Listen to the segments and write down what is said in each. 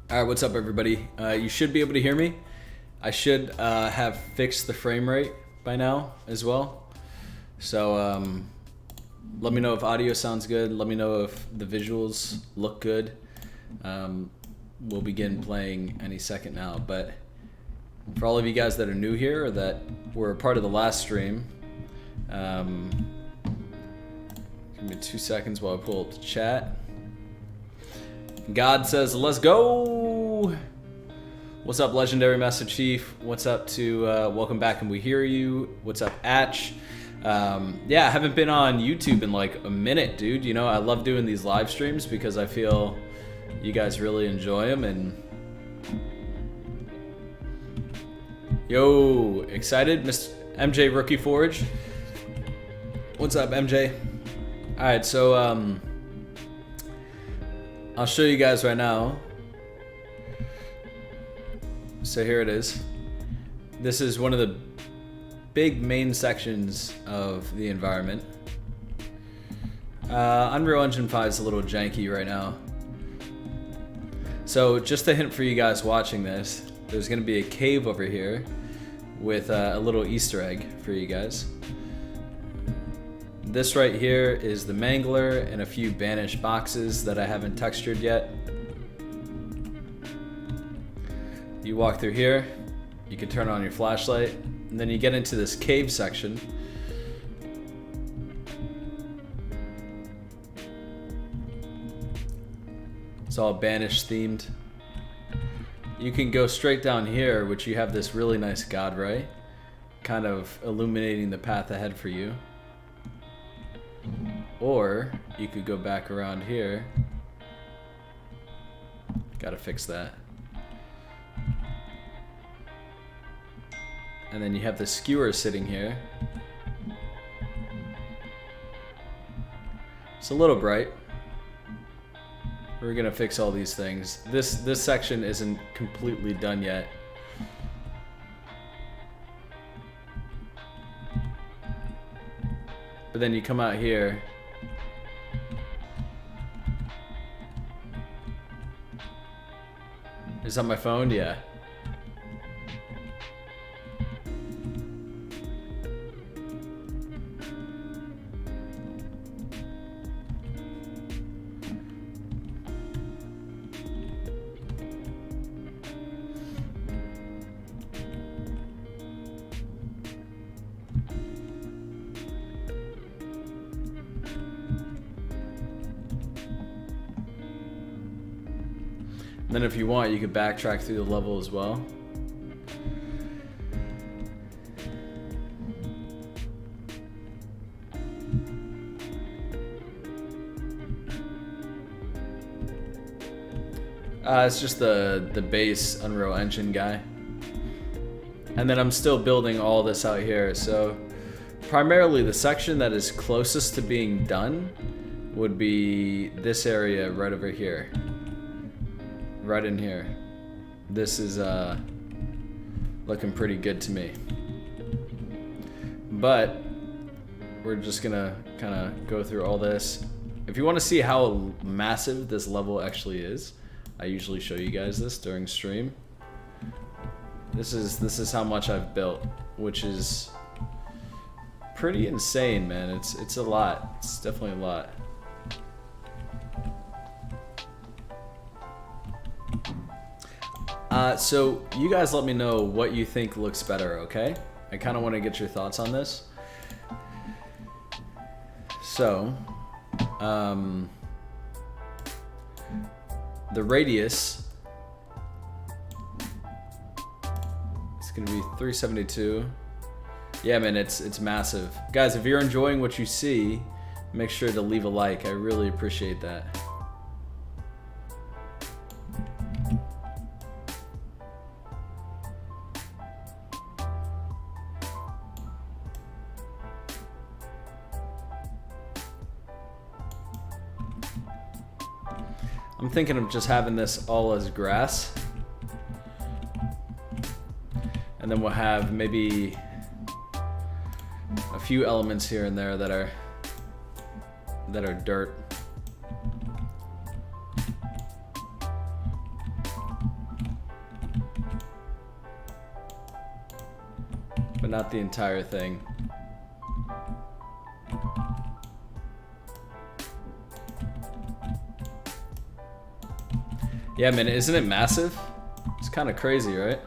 All right, what's up, everybody? You should be able to hear me. I should have fixed the frame rate by now as well. So let me know if audio sounds good. Let me know if the visuals look good. We'll begin playing any second now. But for all of you guys that are new here or that were a part of the last stream, give me 2 seconds while I pull up the chat. God says, let's go! What's up, Legendary Master Chief? What's up to Welcome Back and We Hear You? What's up, Atch? Yeah, I haven't been on YouTube in like a minute, dude. You know, I love doing these live streams because I feel you guys really enjoy them. And yo, excited? Mr. MJ Rookie Forge. What's up, MJ? All right, so I'll show you guys right now. So here it is. This is one of the big main sections of the environment. Unreal Engine 5 is a little janky right now. So just a hint for you guys watching this, there's gonna be a cave over here with a little Easter egg for you guys. This right here is the Mangler and a few banished boxes that I haven't textured yet. You walk through here, you can turn on your flashlight, and then you get into this cave section. It's all banished themed. You can go straight down here, which you have this really nice God Ray, kind of illuminating the path ahead for you. Or you could go back around here. Gotta fix that. And then you have the skewer sitting here. It's a little bright. We're gonna fix all these things. This section isn't completely done yet. But then you come out here. Is that my phone? Yeah. Then if you want, you could backtrack through the level as well. It's just the base Unreal Engine guy. And then I'm still building all this out here. So primarily the section that is closest to being done would be this area right over here. Right in here. This is looking pretty good to me. But we're just gonna kind of go through all this. If you want to see how massive this level actually is, I usually show you guys this during stream. This is how much I've built, which is pretty insane, man. It's a lot. It's definitely a lot. So you guys let me know what you think looks better, okay? I kind of want to get your thoughts on this. So, the radius, it's gonna be 372. Yeah, man, it's massive. Guys, if you're enjoying what you see, make sure to leave a like. I really appreciate that. I'm thinking of just having this all as grass. And then we'll have maybe a few elements here and there that are dirt. not the entire thing. Yeah, man, isn't it massive? It's kind of crazy, right?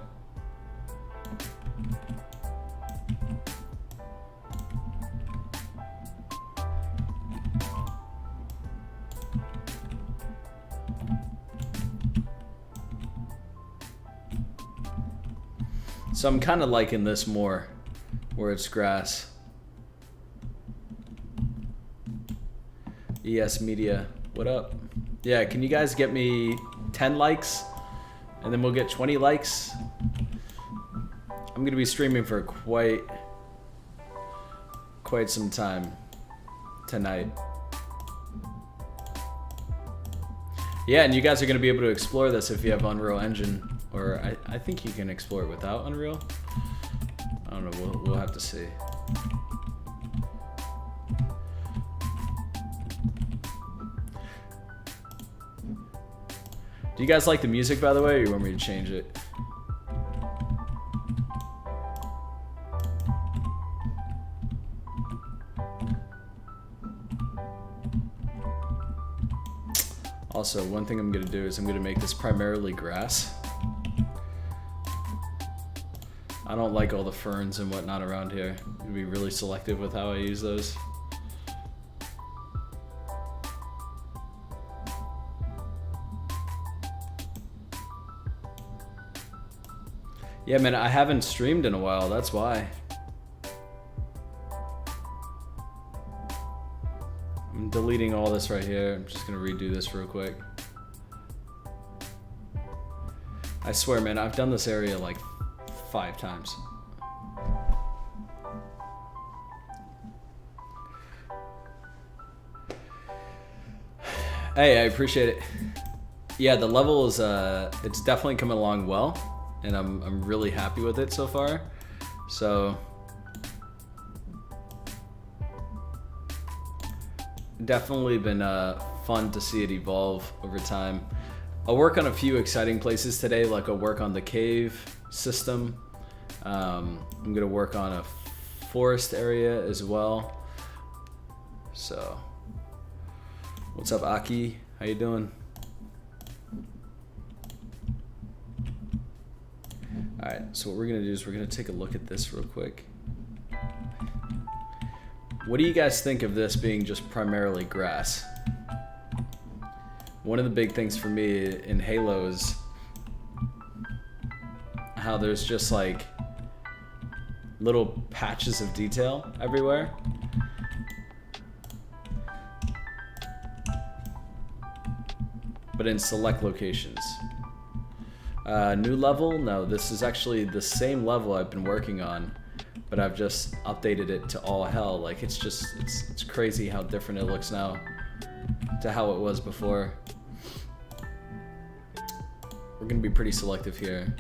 So I'm kind of liking this more, where it's grass. ES Media, what up? Yeah, can you guys get me 10 likes? And then we'll get 20 likes. I'm gonna be streaming for quite some time tonight. Yeah, and you guys are gonna be able to explore this if you have Unreal Engine. Or I think you can explore it without Unreal. I don't know, we'll have to see. Do you guys like the music, by the way, or you want me to change it? Also, one thing I'm gonna do is I'm gonna make this primarily grass. I don't like all the ferns and whatnot around here. I'm gonna be really selective with how I use those. Yeah, man, I haven't streamed in a while, that's why. I'm deleting all this right here. I'm just gonna redo this real quick. I swear, man, I've done this area like 5 times. Hey, I appreciate it. Yeah, the level is it's definitely coming along well, and I'm really happy with it so far. So definitely been fun to see it evolve over time. I'll work on a few exciting places today, like I'll work on the cave system. I'm gonna work on a forest area as well. So, what's up, Aki? How you doing? All right, so what we're gonna do is we're gonna take a look at this real quick. What do you guys think of this being just primarily grass? One of the big things for me in Halo is how there's just like little patches of detail everywhere. But in select locations. New level? No, this is actually the same level I've been working on, but I've just updated it to all hell. Like it's crazy how different it looks now to how it was before. We're gonna be pretty selective here.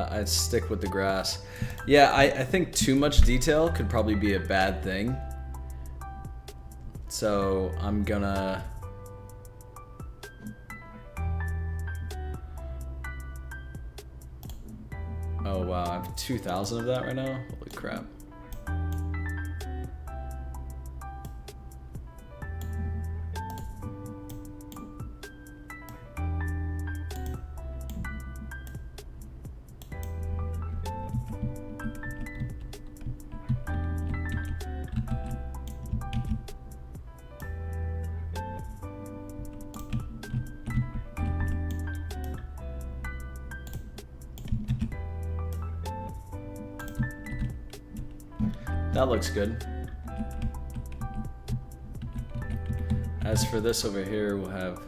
I'd stick with the grass. Yeah, I think too much detail could probably be a bad thing. So I'm gonna... Oh wow, I have 2,000 of that right now? Holy crap. That looks good. As for this over here, we'll have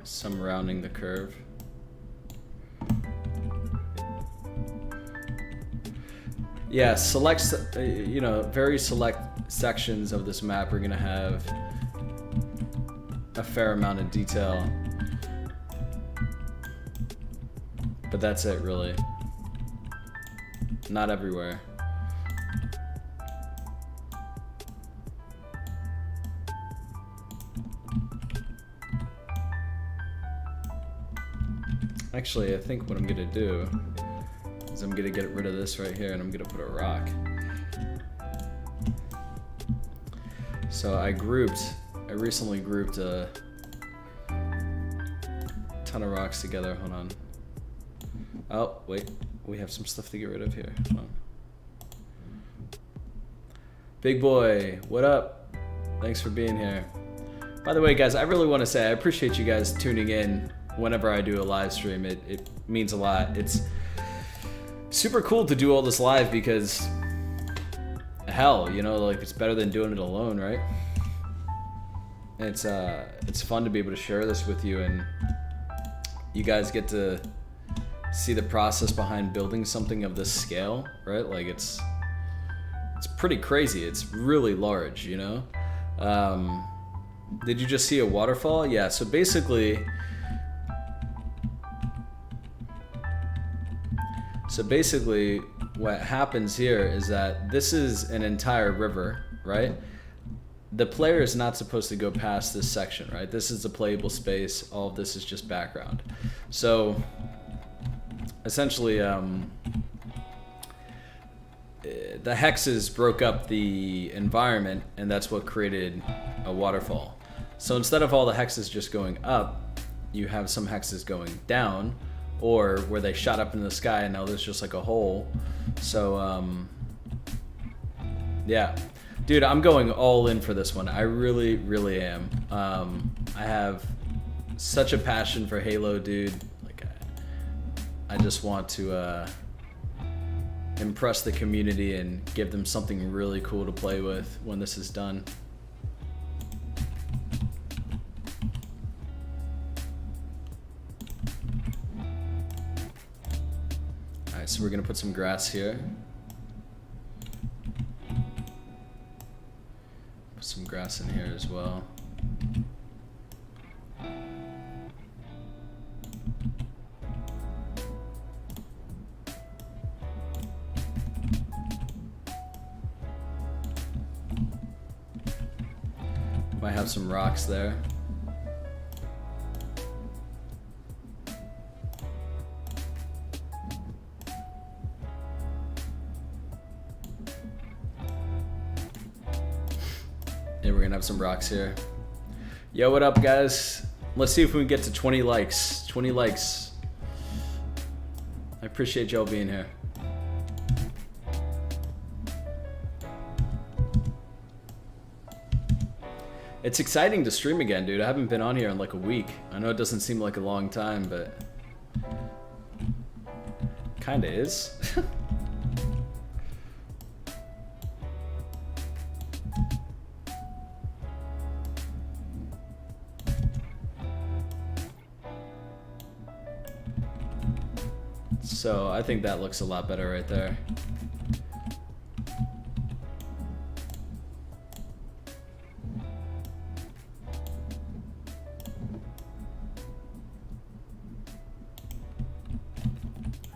some rounding the curve. Yeah, select, you know, very select sections of this map are gonna have a fair amount of detail. But that's it, really. Not everywhere. Actually, I think what I'm gonna do is I'm gonna get rid of this right here and I'm gonna put a rock. So I recently grouped a ton of rocks together. Hold on. Oh, wait. We have some stuff to get rid of here. Hold on. Big boy, what up? Thanks for being here. By the way, guys, I really want to say I appreciate you guys tuning in whenever I do a live stream. It means a lot. It's super cool to do all this live because hell, you know, like it's better than doing it alone, right? It's fun to be able to share this with you, and you guys get to see the process behind building something of this scale, right? Like it's pretty crazy. It's really large, you know? Did you just see a waterfall? Yeah, so basically what happens here is that this is an entire river, right? The player is not supposed to go past this section, right? This is the playable space. All of this is just background. So essentially, the hexes broke up the environment, and that's what created a waterfall. So instead of all the hexes just going up, you have some hexes going down, or where they shot up in the sky and now there's just like a hole. So yeah, dude, I'm going all in for this one. I really, really am. I have such a passion for Halo, dude. Like, I just want to impress the community and give them something really cool to play with when this is done. Alright, so we're gonna put some grass here. Put some grass in here as well. Might have some rocks there. And we're gonna have some rocks here. Yo, what up, guys? Let's see if we can get to 20 likes. 20 likes. I appreciate y'all being here. It's exciting to stream again, dude. I haven't been on here in like a week. I know it doesn't seem like a long time, but kinda is. So I think that looks a lot better right there.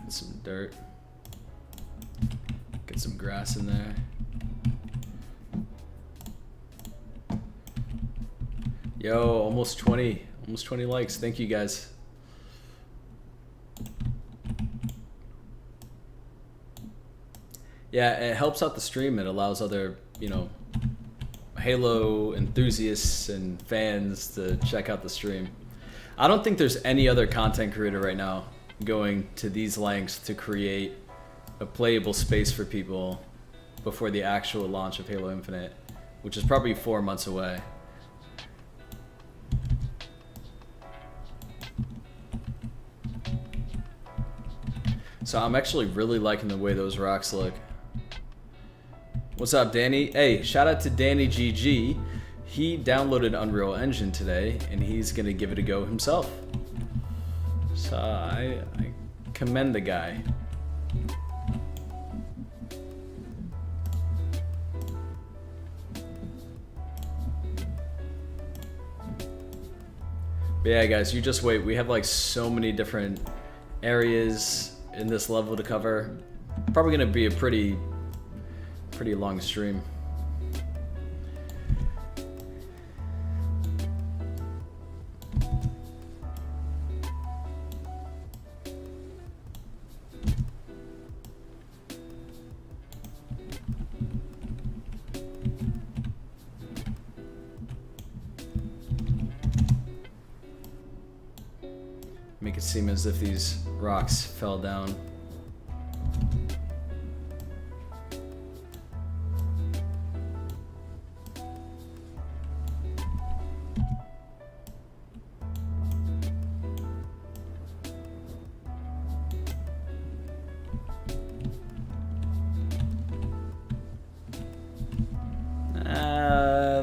Some dirt. Get some grass in there. Yo, almost 20 likes. Thank you guys. Yeah, it helps out the stream. It allows other, you know, Halo enthusiasts and fans to check out the stream. I don't think there's any other content creator right now going to these lengths to create a playable space for people before the actual launch of Halo Infinite, which is probably 4 months away. So I'm actually really liking the way those rocks look. What's up, Danny? Hey, shout out to Danny GG. He downloaded Unreal Engine today, and he's gonna give it a go himself. So I commend the guy. But yeah, guys, you just wait. We have like so many different areas in this level to cover. Probably gonna be a pretty long stream. seem as if these rocks fell down.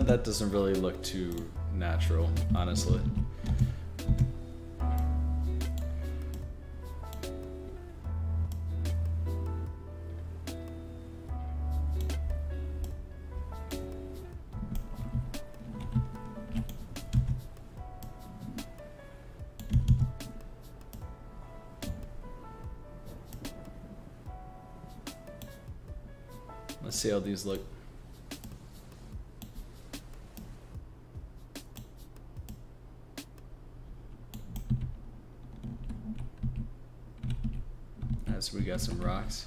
That doesn't really look too natural, honestly. Let's see how these look. So we got some rocks.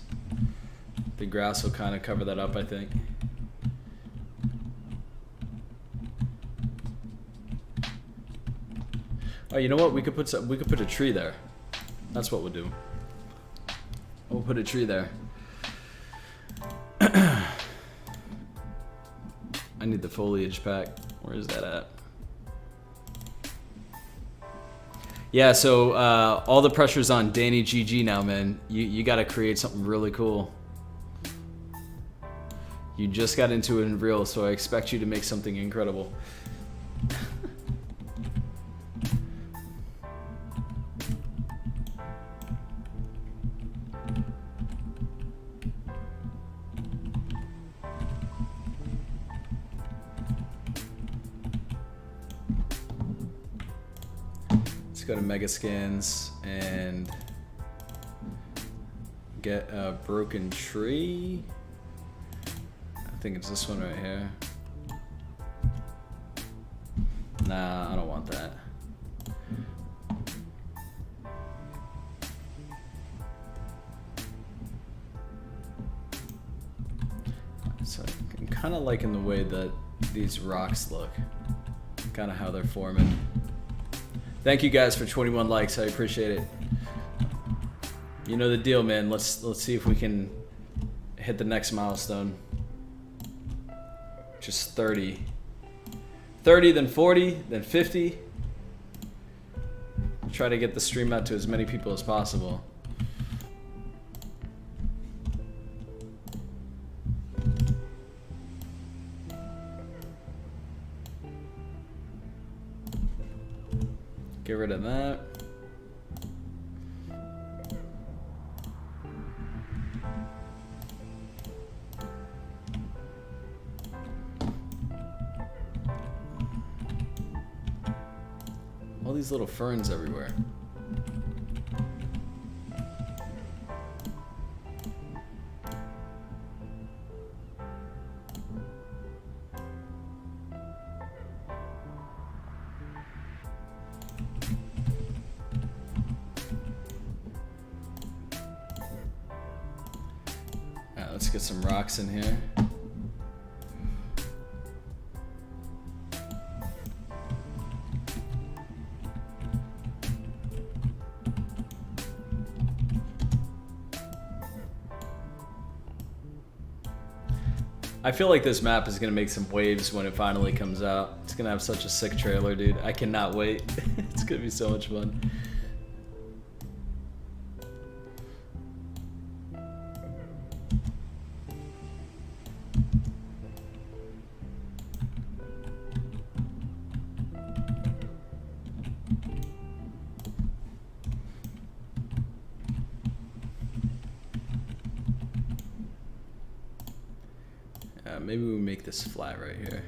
The grass will kind of cover that up, I think. Oh, you know what? We could put a tree there. That's what we'll do. We'll put a tree there. I need the foliage pack. Where is that at? Yeah, so all the pressure's on Danny GG now, man. You got to create something really cool. You just got into it in real, so I expect you to make something incredible. Go to Megascans and get a broken tree. I think it's this one right here. Nah, I don't want that. So I'm kind of liking the way that these rocks look, kind of how they're forming. Thank you guys for 21 likes. I appreciate it. You know the deal, man. Let's see if we can hit the next milestone. Just 30. 30, then 40, then 50. Try to get the stream out to as many people as possible. Get rid of that. All these little ferns everywhere. Let's get some rocks in here. I feel like this map is gonna make some waves when it finally comes out. It's gonna have such a sick trailer, dude. I cannot wait. It's gonna be so much fun. Maybe we make this flat right here.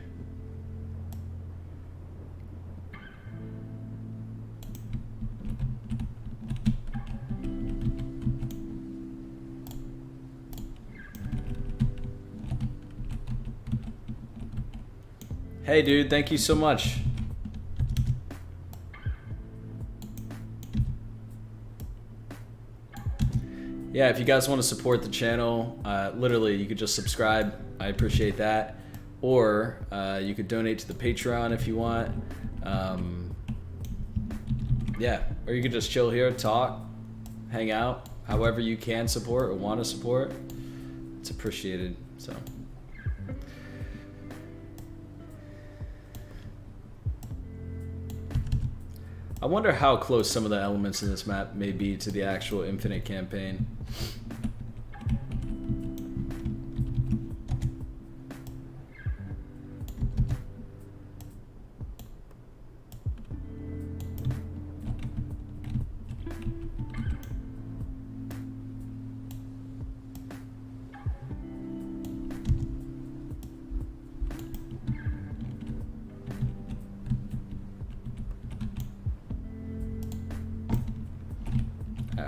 Hey dude, thank you so much. Yeah, if you guys want to support the channel, literally you could just subscribe. I appreciate that. Or you could donate to the Patreon if you want. Yeah, or you could just chill here, talk, hang out, however you can support or want to support. It's appreciated. So. I wonder how close some of the elements in this map may be to the actual Infinite campaign.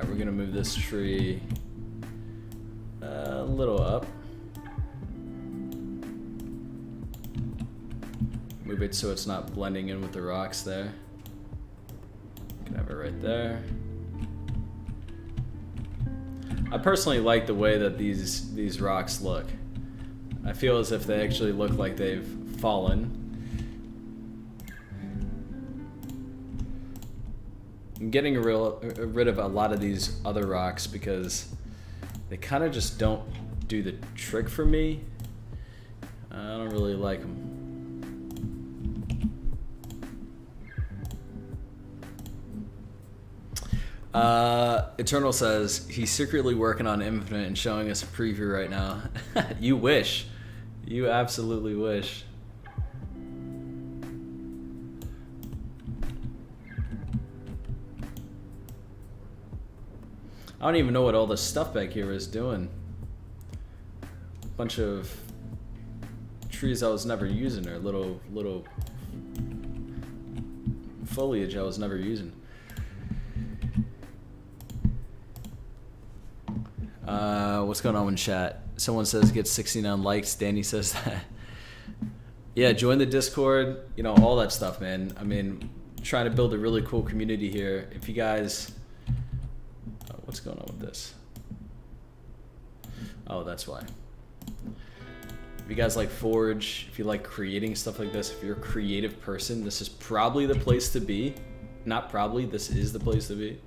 We're gonna move this tree a little up. Move it so it's not blending in with the rocks there. Can have it right there. I personally like the way that these rocks look. I feel as if they actually look like they've fallen. I'm getting rid of a lot of these other rocks because they kind of just don't do the trick for me. I don't really like them. Eternal says he's secretly working on Infinite and showing us a preview right now. You wish. You absolutely wish. I don't even know what all this stuff back here is doing. Bunch of trees I was never using, or little foliage I was never using. What's going on in chat? Someone says get 69 likes. Danny says that. Yeah, join the Discord. You know, all that stuff, man. I mean, trying to build a really cool community here. If you guys... what's going on with this? Oh, that's why. If you guys like Forge, if you like creating stuff like this, if you're a creative person, this is probably the place to be. Not probably, this is the place to be.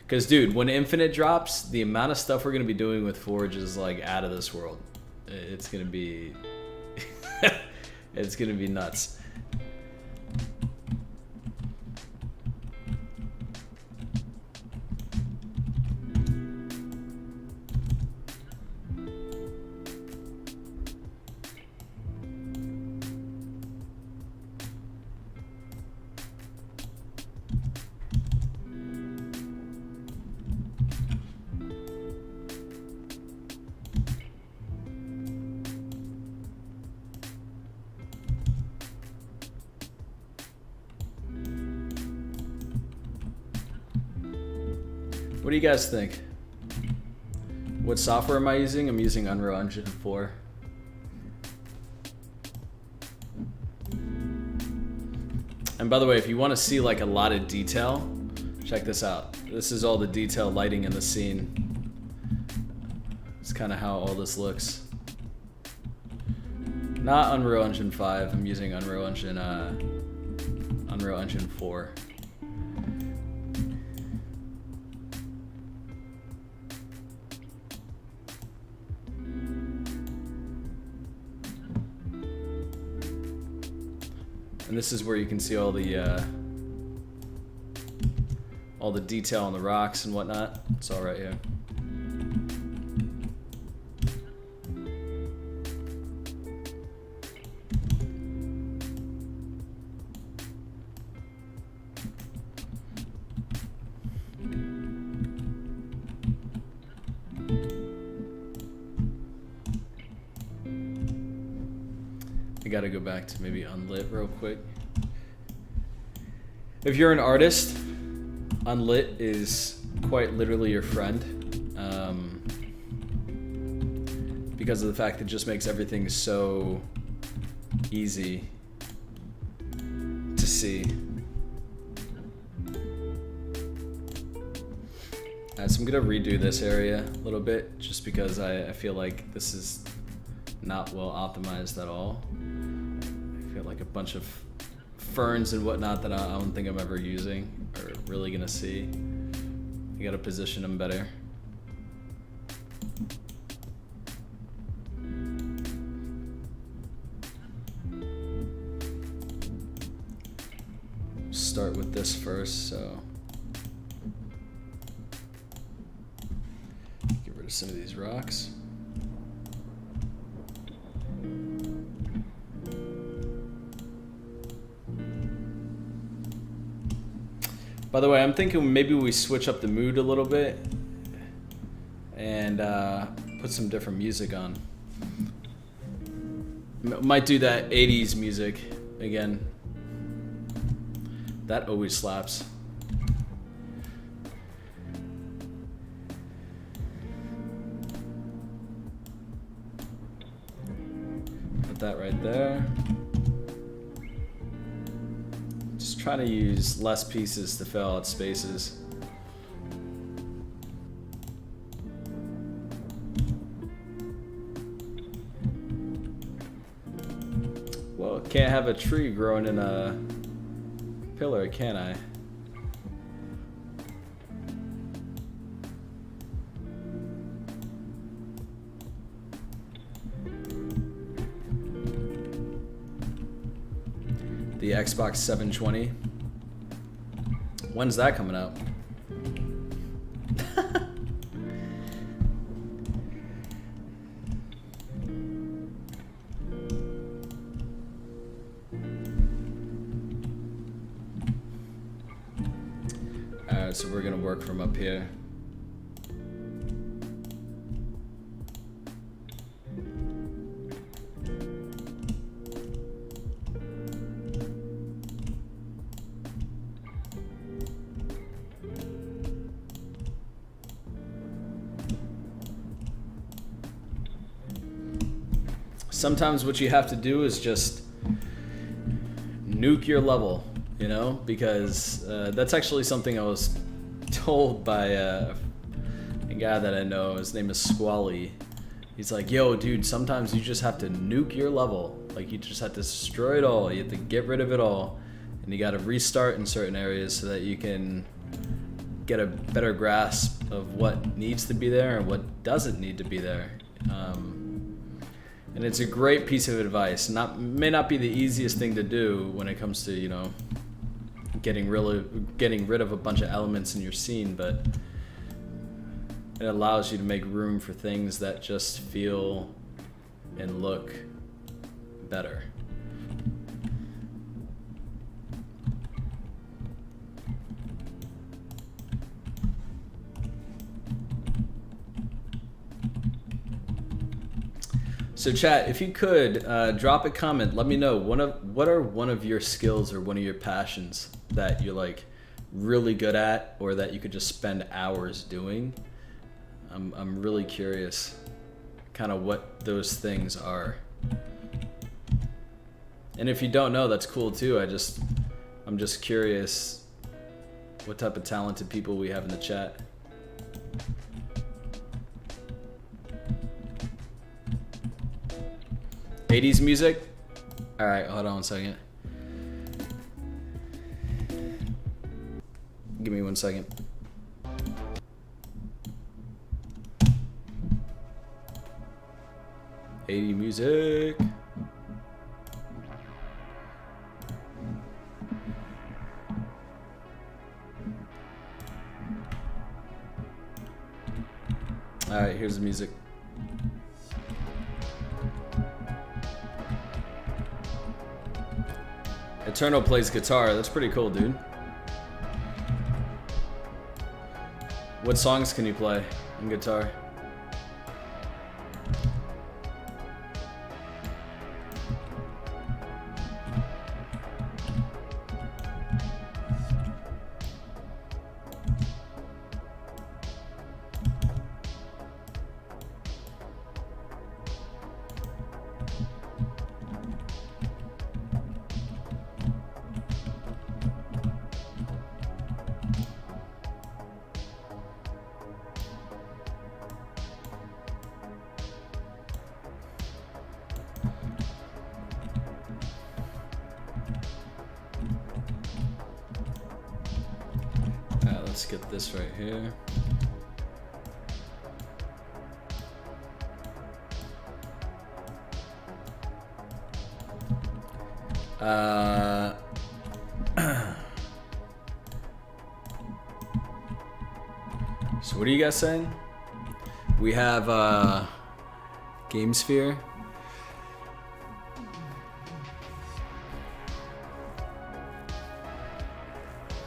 Because, dude, when Infinite drops, the amount of stuff we're going to be doing with Forge is, like, out of this world. It's going to be... it's going to be nuts. What do you guys think? What software am I using? I'm using Unreal Engine 4. And by the way, if you want to see like a lot of detail, check this out. This is all the detail lighting in the scene. It's kind of how all this looks. Not Unreal Engine 5. I'm using Unreal Engine 4. And this is where you can see all the detail on the rocks and whatnot. It's all right here. I gotta go back to maybe Unlit real quick. If you're an artist, Unlit is quite literally your friend, because of the fact that it just makes everything so easy to see. So I'm gonna redo this area a little bit just because I feel like this is not well optimized at all. I feel like a bunch of ferns and whatnot that I don't think I'm ever using or really gonna see. You gotta position them better. Start with this first, so get rid of some of these rocks. By the way, I'm thinking maybe we switch up the mood a little bit and put some different music on. Might do that 80s music again. That always slaps. Put that right there. Just trying to use less pieces to fill out spaces. Well, can't have a tree growing in a pillar, can I? The Xbox 720. When's that coming out? Alright, so we're gonna work from up here. Sometimes what you have to do is just nuke your level, you know, because that's actually something I was told by a guy that I know. His name is Squally. He's like, yo, dude, sometimes you just have to nuke your level. Like, you just have to destroy it all. You have to get rid of it all. And you got to restart in certain areas so that you can get a better grasp of what needs to be there and what doesn't need to be there. And it's a great piece of advice. May not be the easiest thing to do when it comes to, you know, getting rid of a bunch of elements in your scene, but it allows you to make room for things that just feel and look better. So chat, if you could drop a comment, let me know what are one of your skills or one of your passions that you're like really good at, or that you could just spend hours doing. I'm really curious kind of what those things are. And if you don't know, that's cool too. I'm just curious what type of talented people we have in the chat. '80s music? Alright, hold on one second. Give me 1 second. '80s music. Alright, here's the music. Eternal plays guitar. That's pretty cool, dude. What songs can you play on guitar? let's get this right here. So what are you guys saying? We have GameSphere.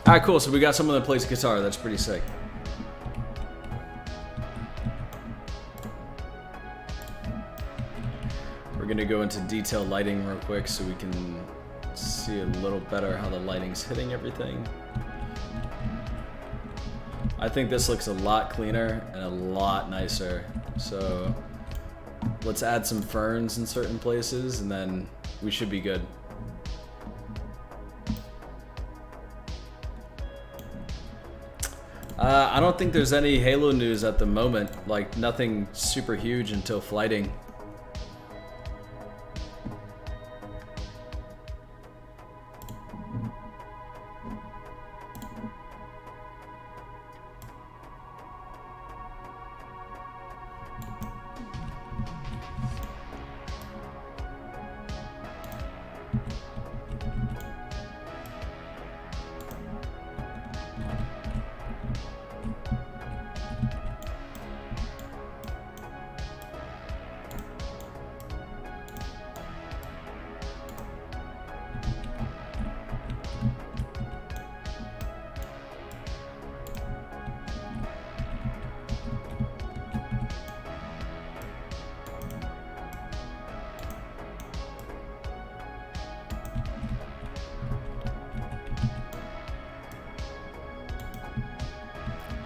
Alright, cool. So we got someone that plays guitar. That's pretty sick. We're gonna go into detailed lighting real quick so we can see a little better how the lighting's hitting everything. I think this looks a lot cleaner and a lot nicer. So let's add some ferns in certain places and then we should be good. I don't think there's any Halo news at the moment, like nothing super huge until flighting.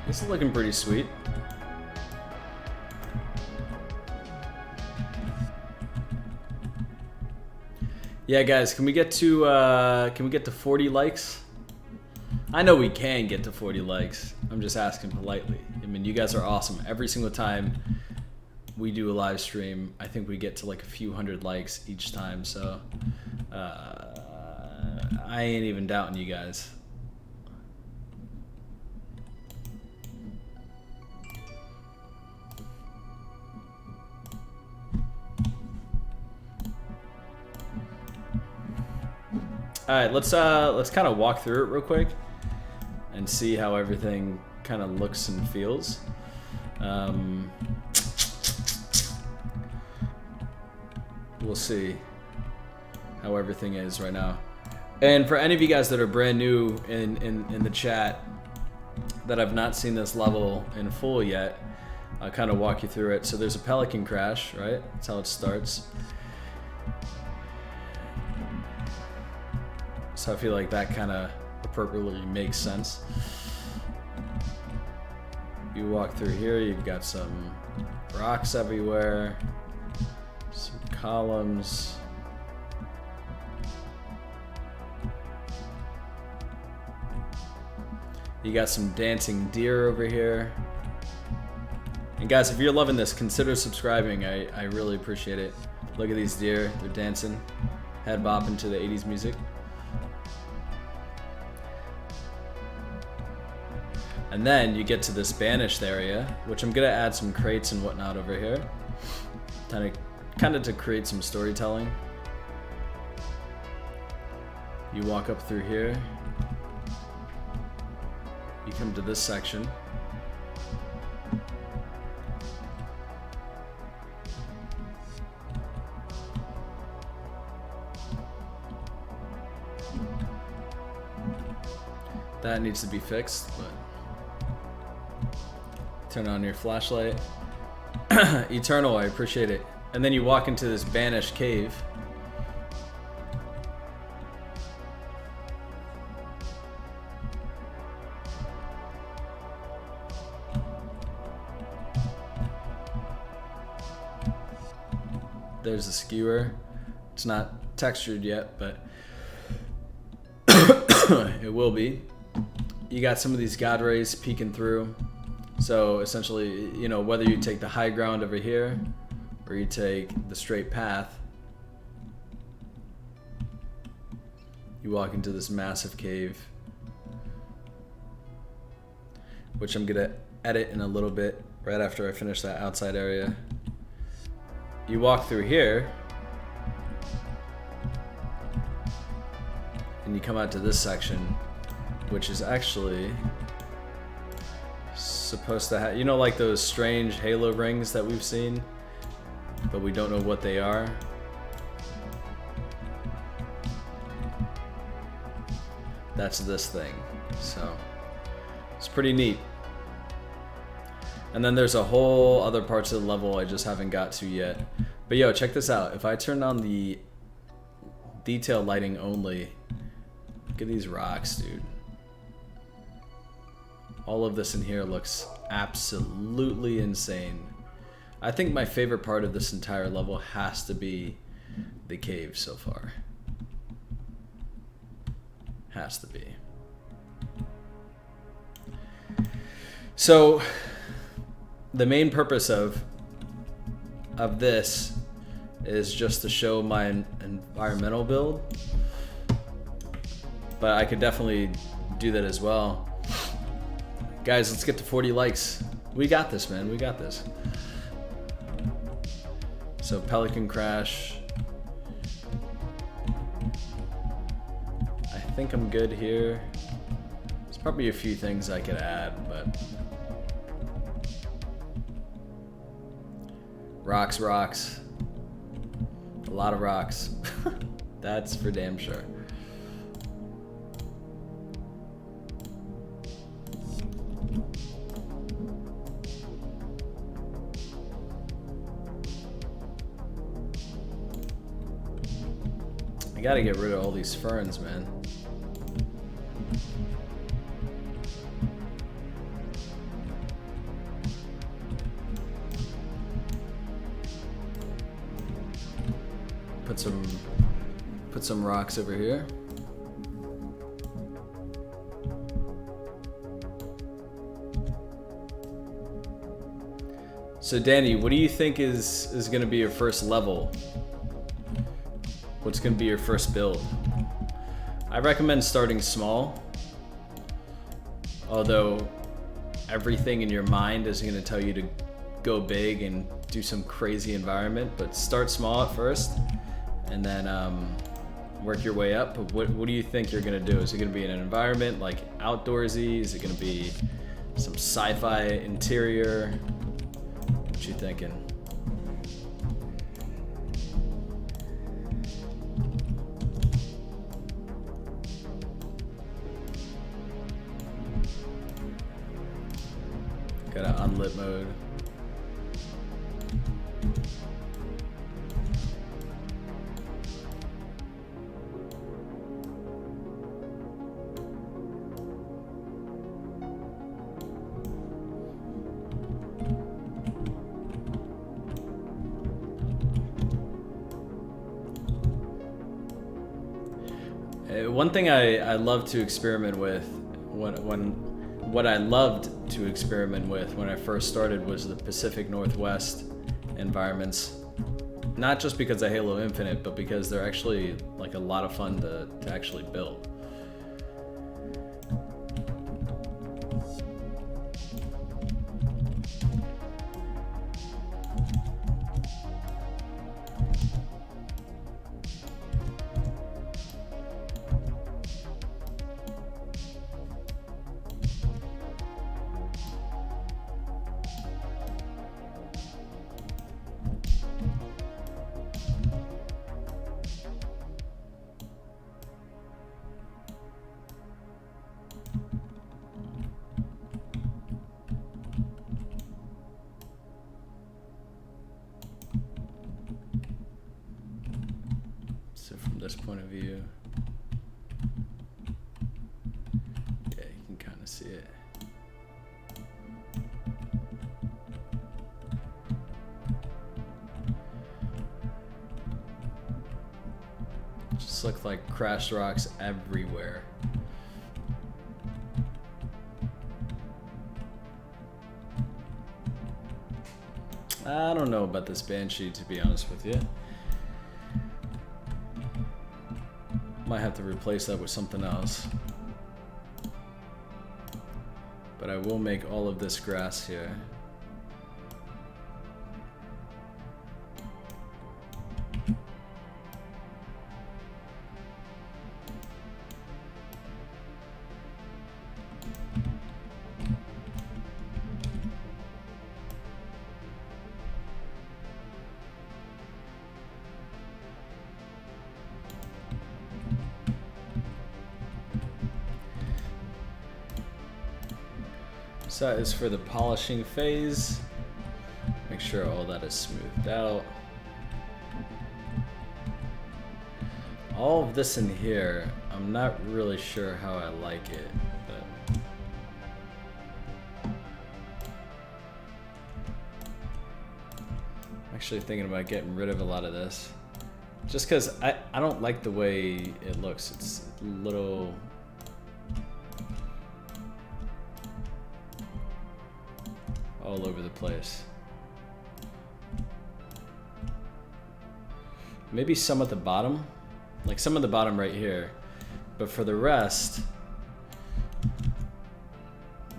This is looking pretty sweet. Yeah, guys, can we get to 40 likes? I know we can get to 40 likes. I'm just asking politely. I mean, you guys are awesome. Every single time we do a live stream, I think we get to like a few hundred likes each time. So I ain't even doubting you guys. All right, let's kind of walk through it real quick and see how everything kind of looks and feels. We'll see how everything is right now. And for any of you guys that are brand new in the chat that have not seen this level in full yet, I'll kind of walk you through it. So there's a pelican crash, right? That's how it starts. So I feel like that kind of appropriately makes sense. You walk through here, you've got some rocks everywhere, some columns. You got some dancing deer over here. And guys, if you're loving this, consider subscribing. I really appreciate it. Look at these deer, they're dancing, head bopping to the 80s music. And then you get to this banished area, which I'm gonna add some crates and whatnot over here, kind of to create some storytelling. You walk up through here. You come to this section. That needs to be fixed, but turn on your flashlight. Eternal, I appreciate it. And then you walk into this banished cave. There's a skewer. It's not textured yet, but it will be. You got some of these god rays peeking through. So essentially, you know, whether you take the high ground over here or you take the straight path, you walk into this massive cave. which I'm gonna edit in a little bit right after I finish that outside area. You walk through here and you come out to this section, which is actually supposed to have, you know, like those strange halo rings that we've seen, but we don't know what they are. That's this thing. So it's pretty neat. And then there's a whole other parts of the level I just haven't got to yet. But yo, check this out. If I turn on the detail lighting only, look at these rocks, dude. All of this in here looks absolutely insane. I think my favorite part of this entire level has to be the cave so far. Has to be. So the main purpose of this is just to show my environmental build, but I could definitely do that as well. Guys, let's get to 40 likes. We got this, man. We got this. So Pelican Crash. I think I'm good here. There's probably a few things I could add, but rocks. A lot of rocks. That's for damn sure. I gotta get rid of all these ferns, man. Put some rocks over here. So Danny, what do you think is gonna be your first level? What's gonna be your first build? I recommend starting small, although everything in your mind is gonna tell you to go big and do some crazy environment, but start small at first and then work your way up. But what do you think you're gonna do? Is it gonna be an environment like outdoorsy? Is it gonna be some sci-fi interior? What you thinking? Got an unlit mode. One thing I love to experiment with, what I loved to experiment with when I first started was the Pacific Northwest environments. Not just because of Halo Infinite, but because they're actually like a lot of fun to actually build. So from this point of view, yeah, you can kind of see it. Just look like crashed rocks everywhere. I don't know about this Banshee, to be honest with you. Might have to replace that with something else. But I will make all of this grass here. So that is for the polishing phase. Make sure all that is smoothed out. All of this in here, I'm not really sure how I like it, but I'm actually thinking about getting rid of a lot of this. Just because I don't like the way it looks. It's a little... all over the place. Maybe some at the bottom, like some at the bottom right here, but for the rest,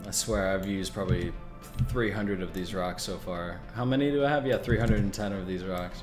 I swear I've used probably 300 of these rocks so far. How many do I have? Yeah, 310 of these rocks.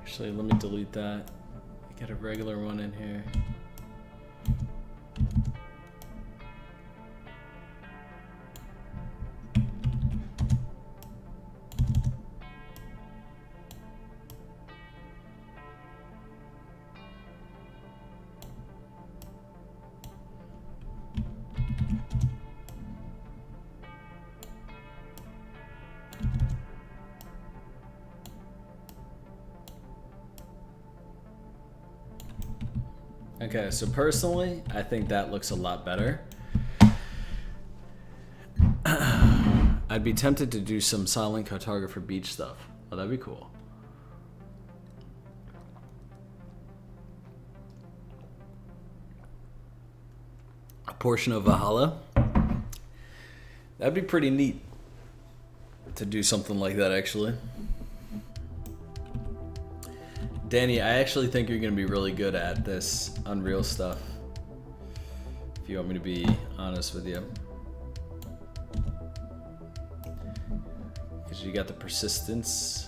Actually, let me delete that. Get a regular one in here. Okay, so personally, I think that looks a lot better. I'd be tempted to do some silent cartographer beach stuff. Oh, that'd be cool. A portion of Valhalla. That'd be pretty neat to do something like that, actually. Danny, I actually think you're going to be really good at this Unreal stuff, if you want me to be honest with you. Because you got the persistence.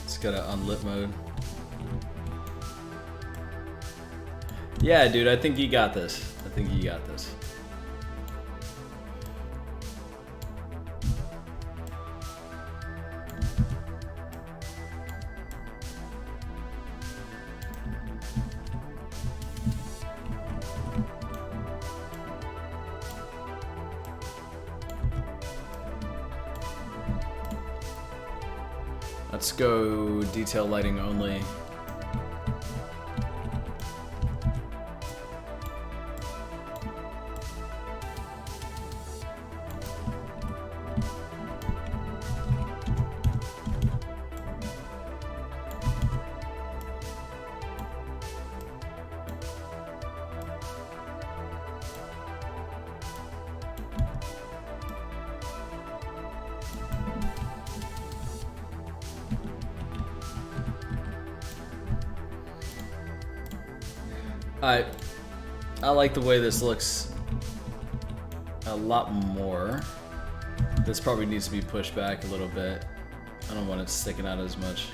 It's got an unlit mode. Yeah, dude, I think you got this. I think you got this. Let's go detail lighting only. I like the way this looks a lot more. This probably needs to be pushed back a little bit. I don't want it sticking out as much.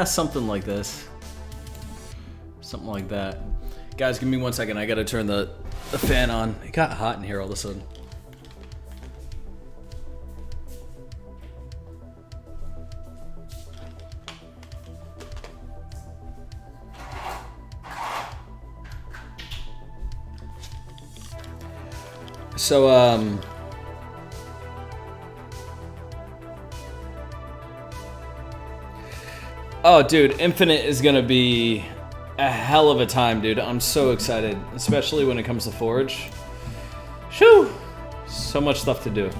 Something like this. Something like that. Guys, give me 1 second. I gotta turn the fan on. It got hot in here all of a sudden. So, oh, dude, Infinite is gonna be a hell of a time, dude. I'm so excited, especially when it comes to Forge. Shoo! So much stuff to do.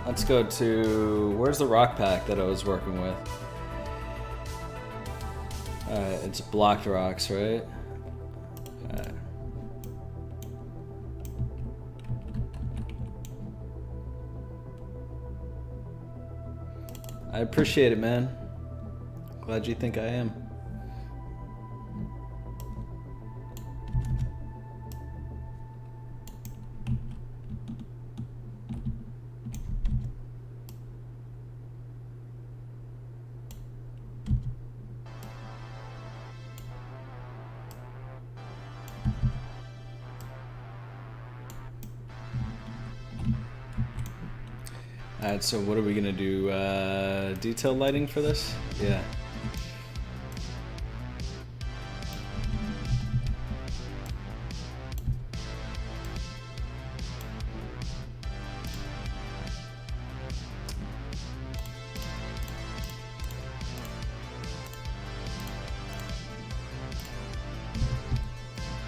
Let's go to... Where's the rock pack that I was working with? It's blocked rocks, right? I appreciate it, man. Glad you think I am. Alright, so what are we gonna do? Detail lighting for this? Yeah.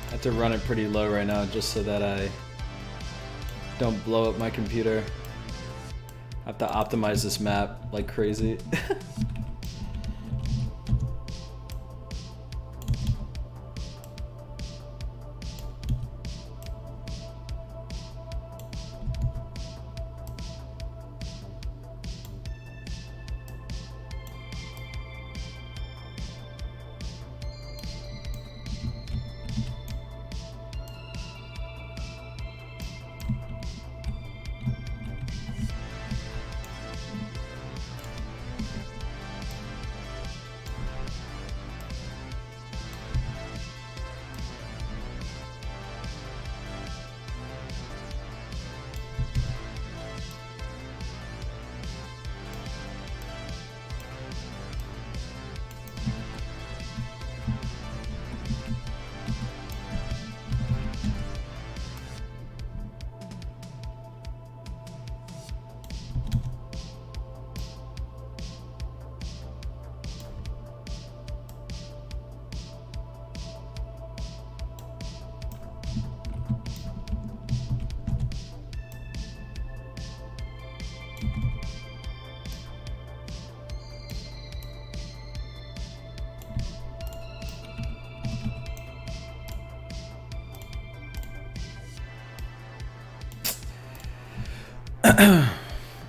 I have to run it pretty low right now just so that I don't blow up my computer. I have to optimize this map like crazy.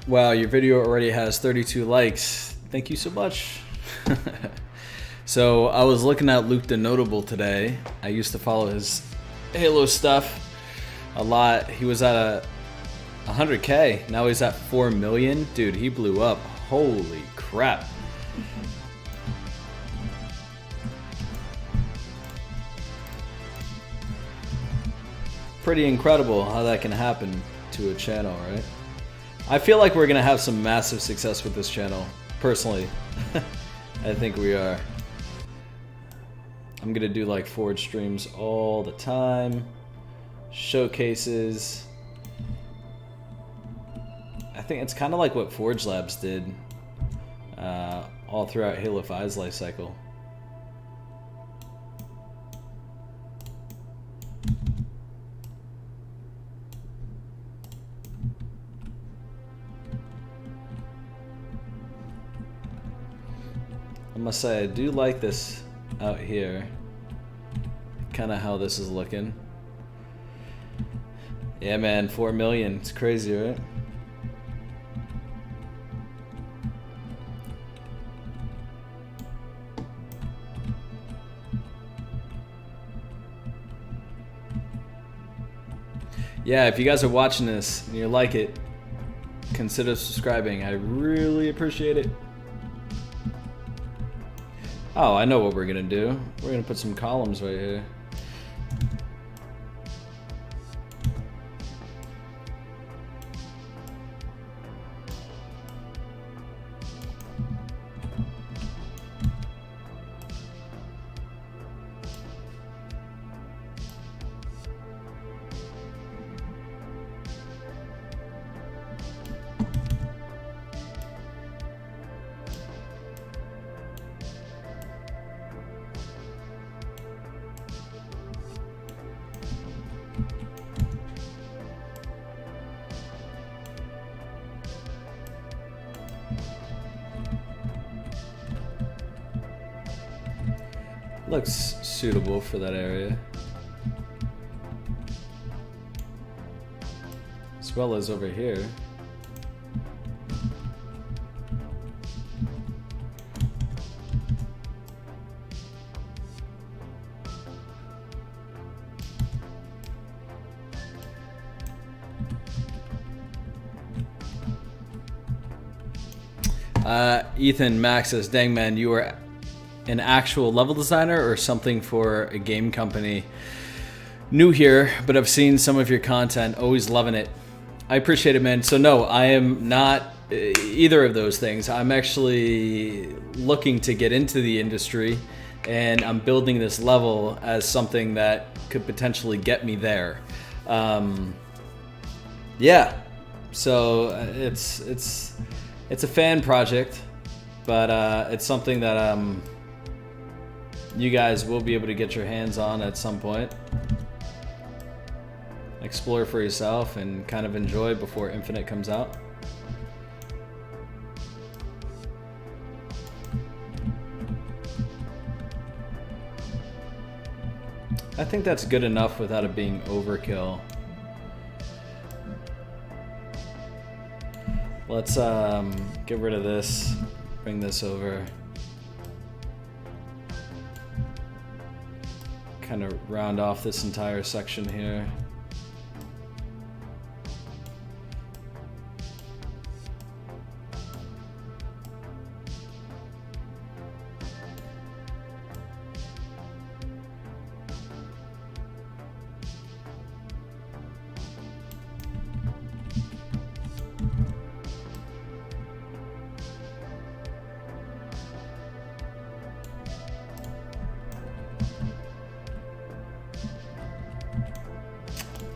Wow, your video already has 32 likes. Thank you so much. So I was looking at Luke the Notable today. I used to follow his Halo stuff a lot. He was at 100K. Now he's at 4 million. Dude, he blew up. Holy crap. Pretty incredible how that can happen to a channel, right? I feel like we're gonna have some massive success with this channel, personally. I think we are. I'm gonna do like Forge streams all the time, showcases. I think it's kind of like what Forge Labs did all throughout Halo 5's life cycle. must say, I do like this out here. Kind of how this is looking. Yeah, man, 4 million. It's crazy, right? Yeah, if you guys are watching this and you like it, consider subscribing. I really appreciate it. Oh, I know what we're gonna do. We're gonna put some columns right here. Looks suitable for that area. As well as over here. Ethan Max says, dang man, you are an actual level designer or something for a game company? New here, but I've seen some of your content, always loving it. I appreciate it, man. So no, I am not either of those things. I'm actually looking to get into the industry, and I'm building this level as something that could potentially get me there. Yeah, so it's a fan project, but it's something that you guys will be able to get your hands on at some point. Explore for yourself and kind of enjoy before Infinite comes out. I think that's good enough without it being overkill. Let's get rid of this, bring this over. Kind of round off this entire section here.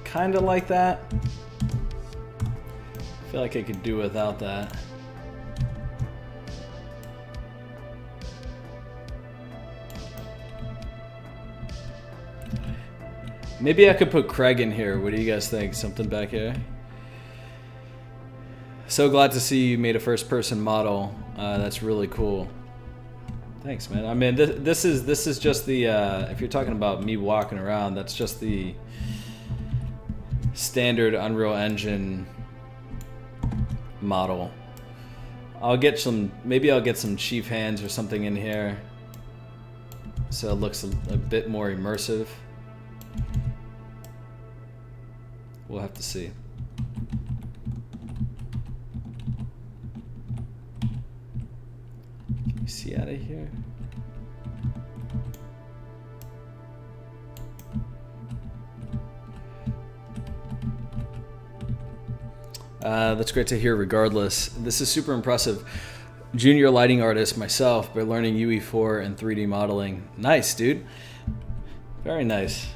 Kind of like that. I feel like I could do without that. Maybe I could put Craig in here. What do you guys think? Something back here? So glad to see you made a first-person model. That's really cool. Thanks, man. I mean, this is just the if you're talking about me walking around, that's just the standard Unreal Engine model. Maybe I'll get some chief hands or something in here so it looks a bit more immersive. We'll have to see. Can you see out of here? That's great to hear regardless. This is super impressive. Junior lighting artist myself, but learning UE4 and 3D modeling. Nice, dude. Very nice.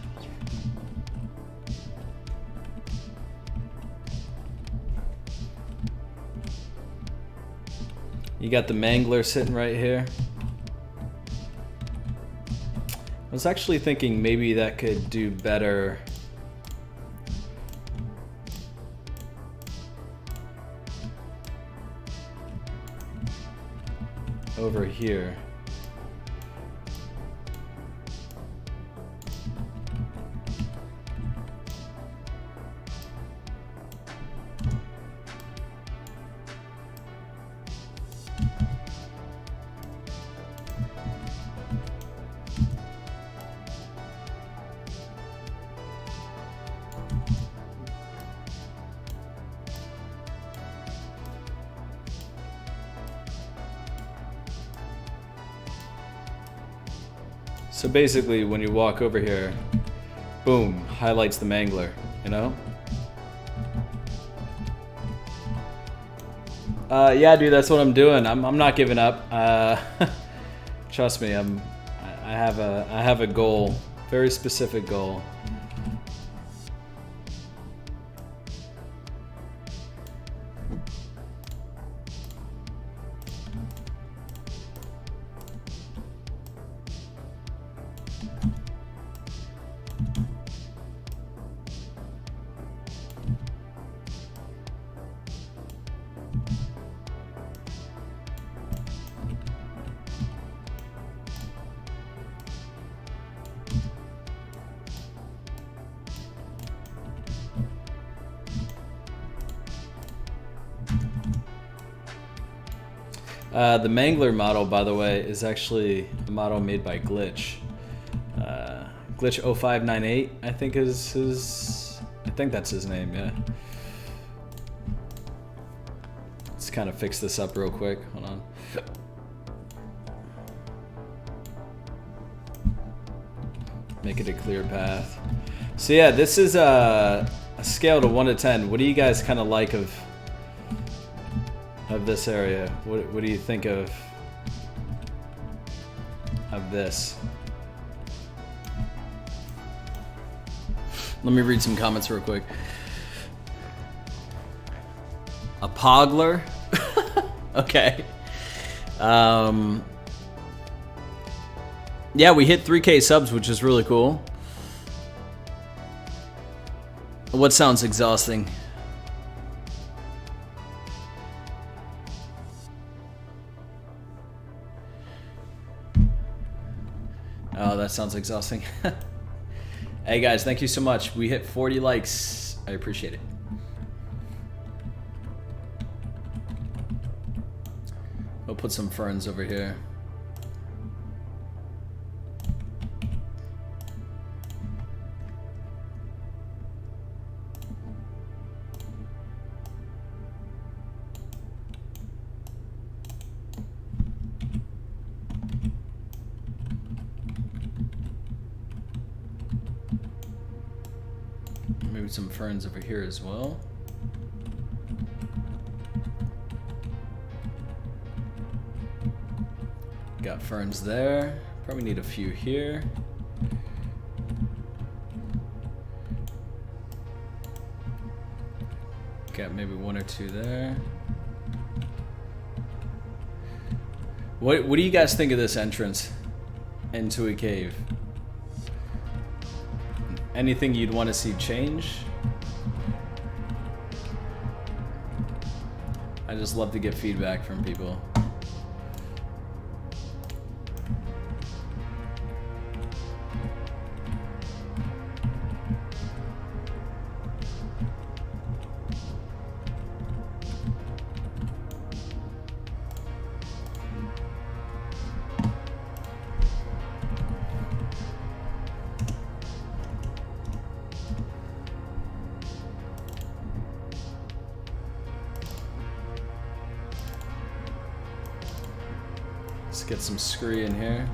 You got the Mangler sitting right here. I was actually thinking maybe that could do better over here. So basically, when you walk over here, boom, highlights the Mangler, you know? Yeah, dude, that's what I'm doing. I'm not giving up. Trust me, I have a goal, very specific goal. The Mangler model, by the way, is actually a model made by Glitch. Glitch 0598, I think is his. I think that's his name. Yeah. Let's kind of fix this up real quick. Hold on. Make it a clear path. So yeah, this is a scale to 1 to 10. What do you guys kind of like of this area? What do you think of this? Let me read some comments real quick. A Pogler? Okay. Yeah, we hit 3K subs, which is really cool. What sounds exhausting? Oh, that sounds exhausting. Hey guys, thank you so much. We hit 40 likes. I appreciate it. We'll put some ferns over here. Maybe some ferns over here as well. Got ferns there. Probably need a few here. Got maybe 1 or 2 there. What do you guys think of this entrance into a cave? Anything you'd want to see change? I just love to get feedback from people. Let's get some scree in here.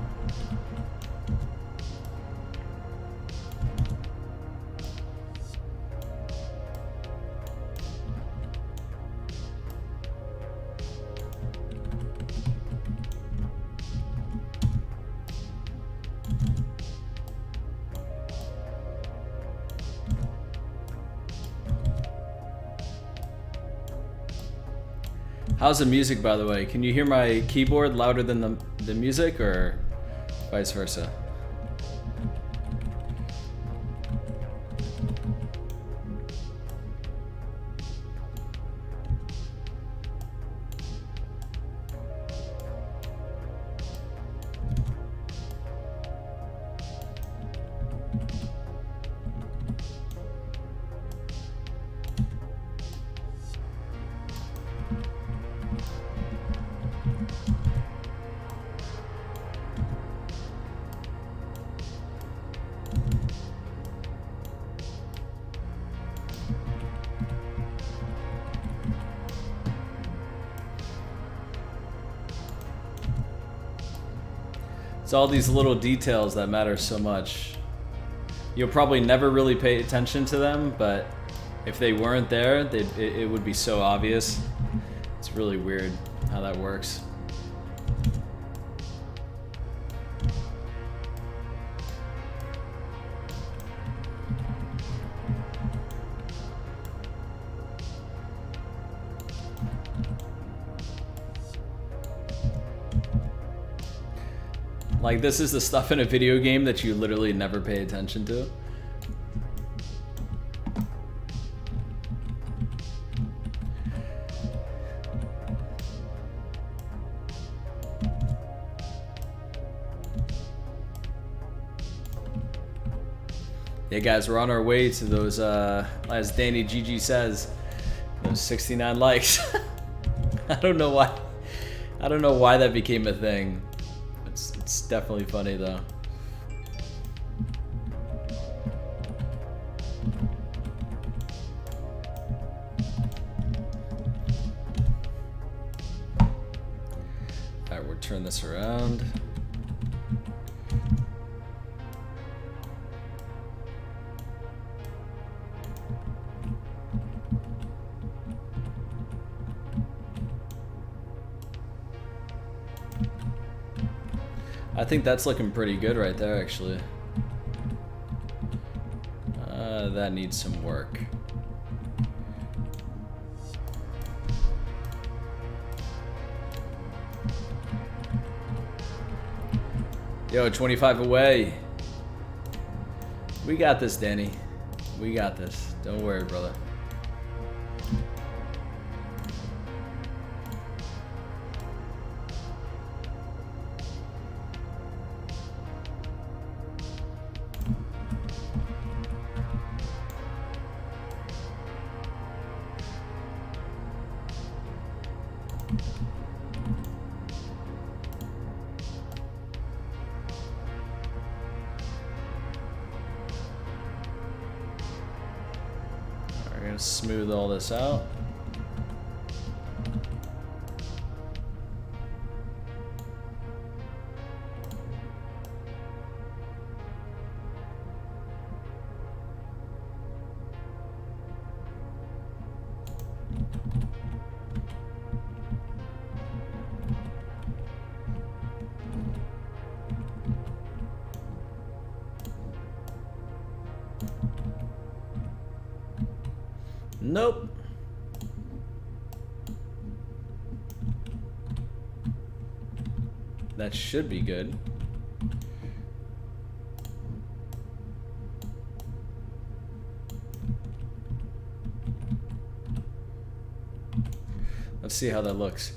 How's the music, by the way? Can you hear my keyboard louder than the music, or vice versa? It's all these little details that matter so much. You'll probably never really pay attention to them, but if they weren't there, it would be so obvious. It's really weird how that works. Like, this is the stuff in a video game that you literally never pay attention to. Yeah, guys, we're on our way to those, as Danny GG says, those 69 likes. I don't know why. I don't know why that became a thing. It's definitely funny though. Alright, we'll turn this around. I think that's looking pretty good right there, actually. That needs some work. Yo, 25 away. We got this, Danny. We got this. Don't worry, brother. We're gonna smooth all this out. Nope. That should be good. Let's see how that looks.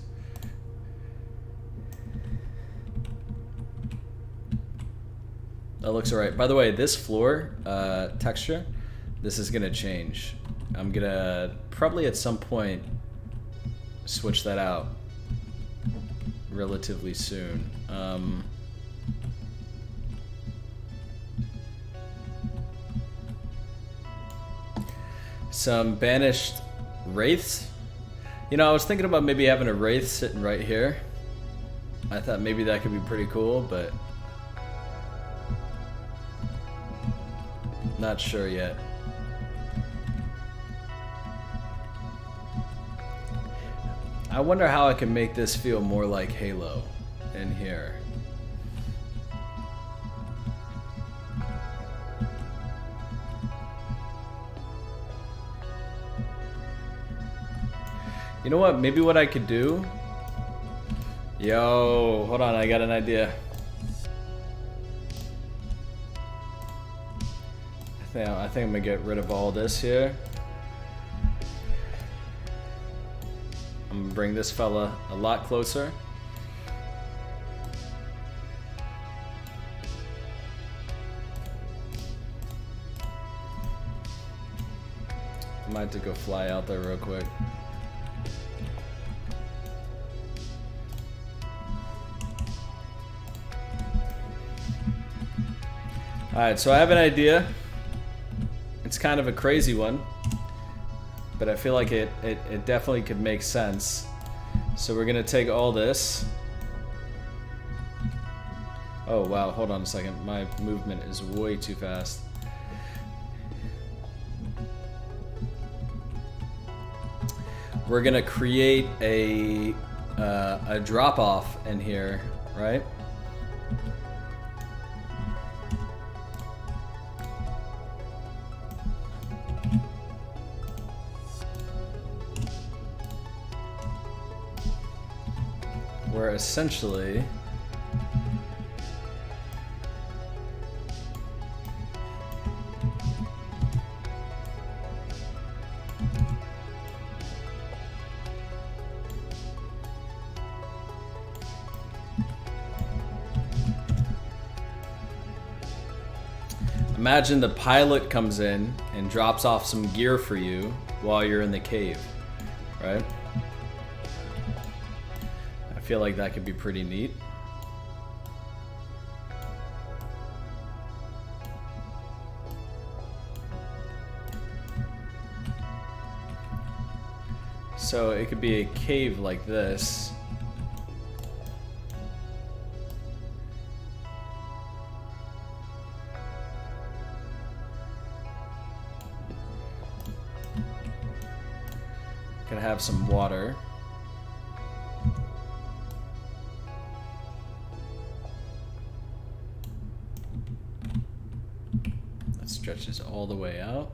That looks alright. By the way, this floor texture, this is gonna change. I'm gonna probably at some point switch that out relatively soon. Some banished wraiths. You know, I was thinking about maybe having a wraith sitting right here. I thought maybe that could be pretty cool, but not sure yet. I wonder how I can make this feel more like Halo in here. You know what? Maybe what I could do... Yo, hold on, I got an idea. I think I'm gonna get rid of all this here. I'm gonna bring this fella a lot closer. I might have to go fly out there real quick. Alright, so I have an idea. It's kind of a crazy one, but I feel like it definitely could make sense. So we're gonna take all this. Oh wow, hold on a second. My movement is way too fast. We're gonna create a drop-off in here, right? Where essentially imagine the pilot comes in and drops off some gear for you while you're in the cave, right? I feel like that could be pretty neat. So it could be a cave like this. Gonna have some water. That stretches all the way out.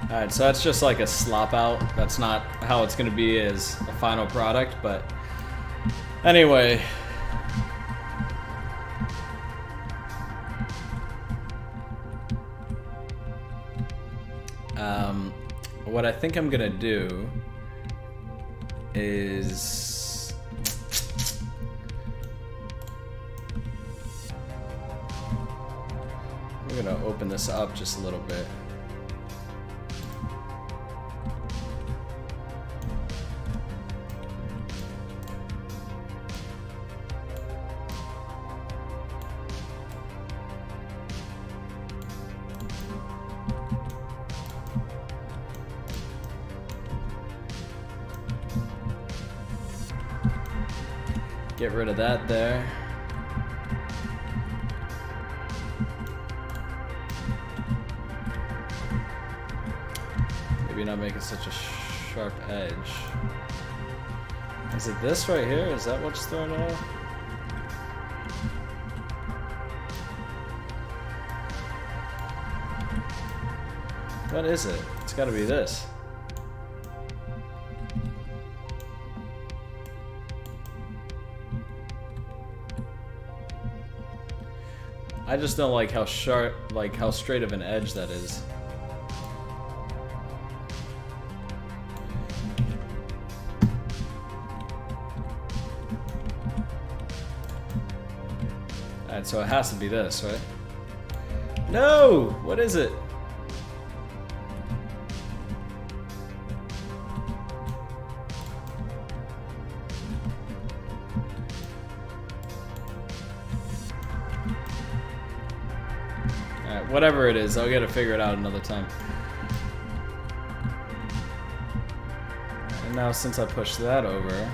Alright, so that's just like a slop out. That's not how it's going to be as a final product, but anyway. What I think I'm going to do is we're going to open this up just a little bit. Get rid of that there. Maybe not make it such a sharp edge. Is it this right here? Is that what's throwing it off? What is it? It's gotta be this. I just don't like how sharp, like how straight of an edge that is. Alright, so it has to be this, right? No! What is it? Whatever it is, I'll get to figure it out another time. And now since I pushed that over,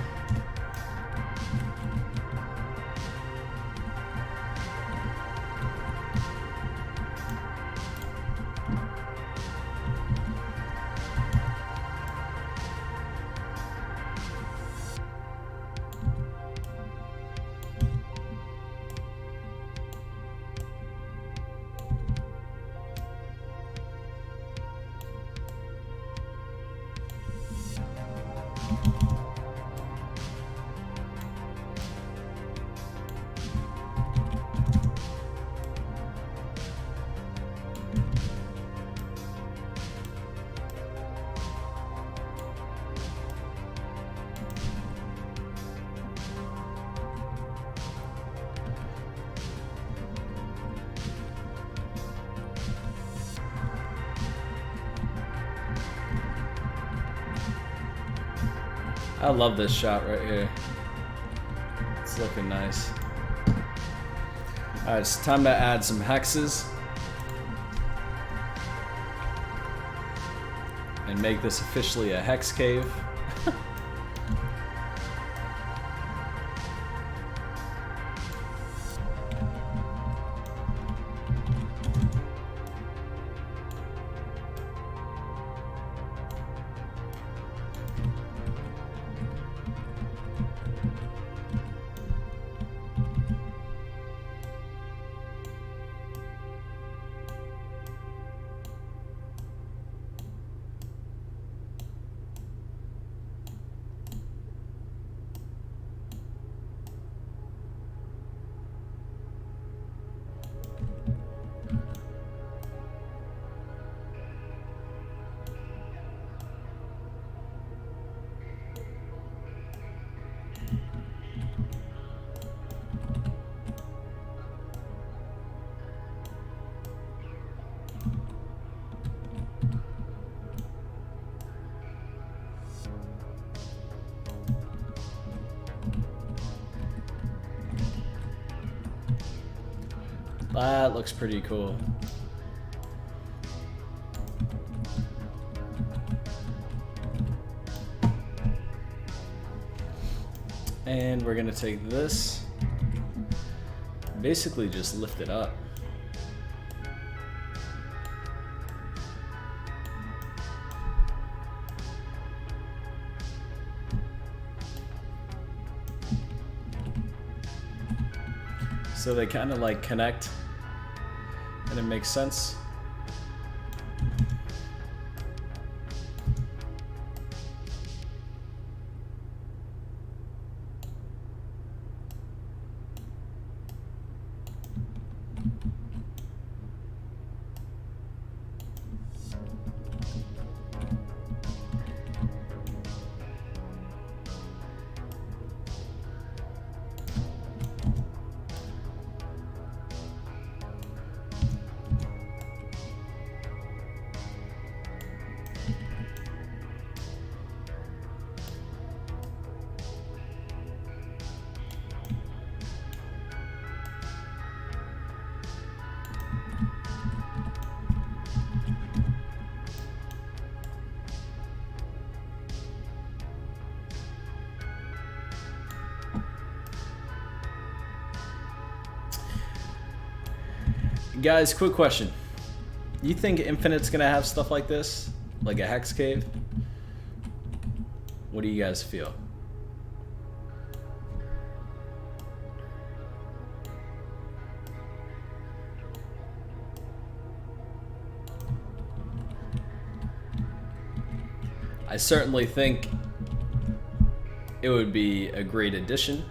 I love this shot right here. It's looking nice. Alright, it's time to add some hexes. And make this officially a hex cave. That looks pretty cool. And we're gonna take this, basically just lift it up. So they kind of like connect, and it makes sense. Guys, quick question. You think Infinite's gonna have stuff like this? Like a hex cave? What do you guys feel? I certainly think it would be a great addition.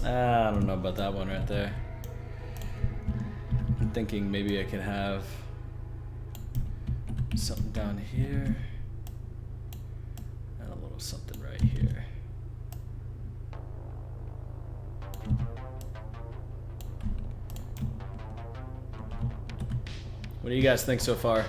I don't know about that one right there. I'm thinking maybe I can have something down here and a little something right here. What do you guys think so far?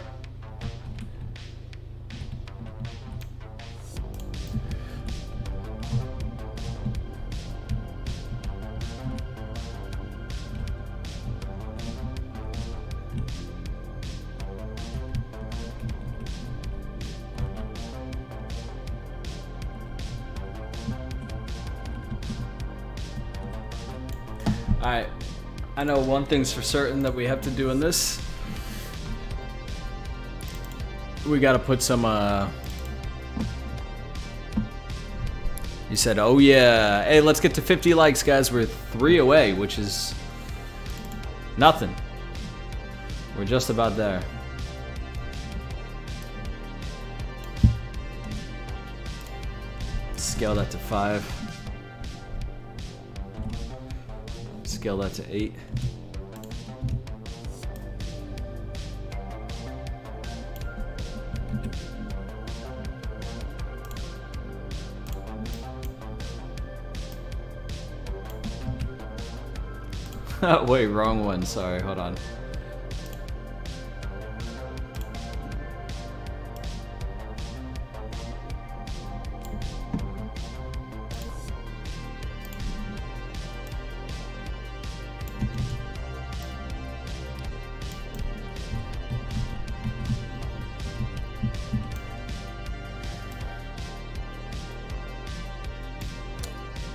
Alright, I know one thing's for certain that we have to do in this. We gotta put some You said, oh yeah. Hey, let's get to 50 likes, guys. We're 3 away, which is nothing. We're just about there. Scale that to 5. Scale that to 8. Wait, wrong one. Sorry, hold on.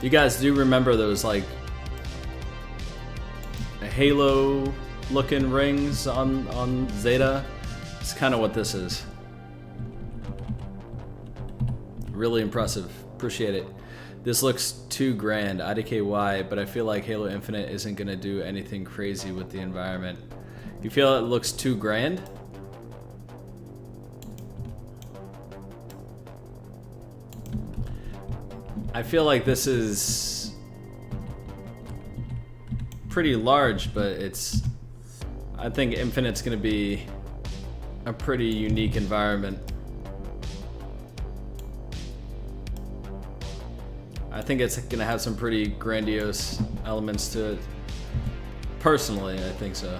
You guys do remember those like Halo looking rings on Zeta? It's kind of what this is. Really impressive. Appreciate it. This looks too grand, IDKY, but I feel like Halo Infinite isn't gonna do anything crazy with the environment. You feel it looks too grand? I feel like this is pretty large, but I think Infinite's gonna be a pretty unique environment. I think it's gonna have some pretty grandiose elements to it. Personally, I think so.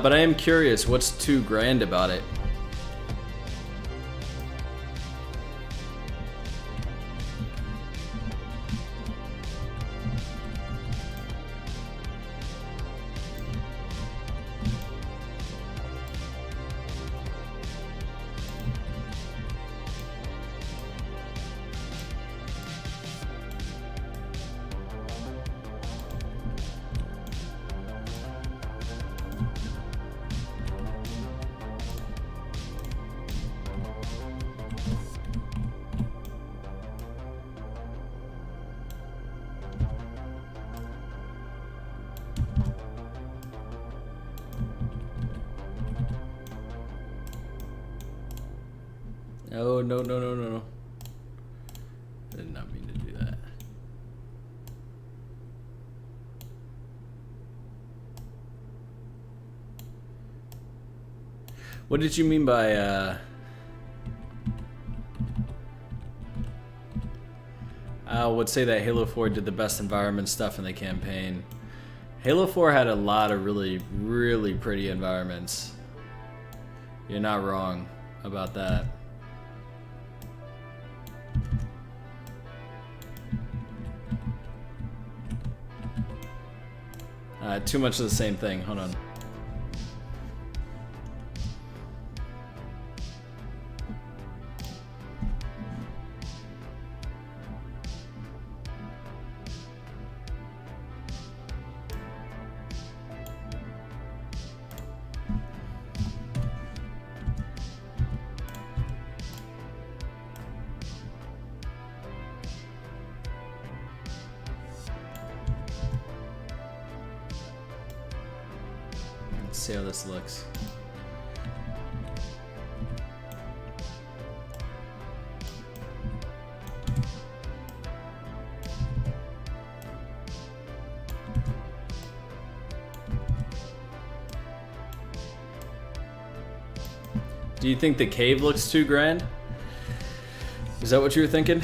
But I am curious, what's too grand about it? Oh, no, no, no, no, no. I did not mean to do that. What did you mean by, I would say that Halo 4 did the best environment stuff in the campaign. Halo 4 had a lot of really, really pretty environments. You're not wrong about that. Too much of the same thing. Hold on. Let's see how this looks. Do you think the cave looks too grand? Is that what you were thinking?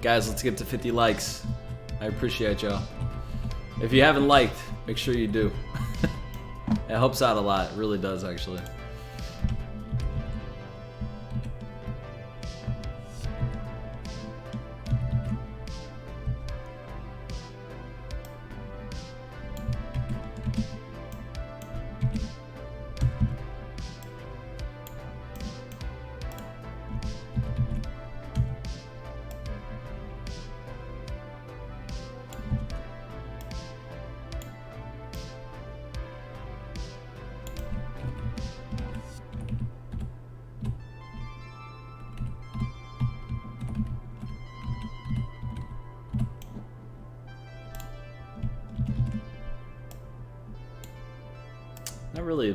Guys, let's get to 50 likes. I appreciate y'all. If you haven't liked, make sure you do. It helps out a lot. It really does, actually. really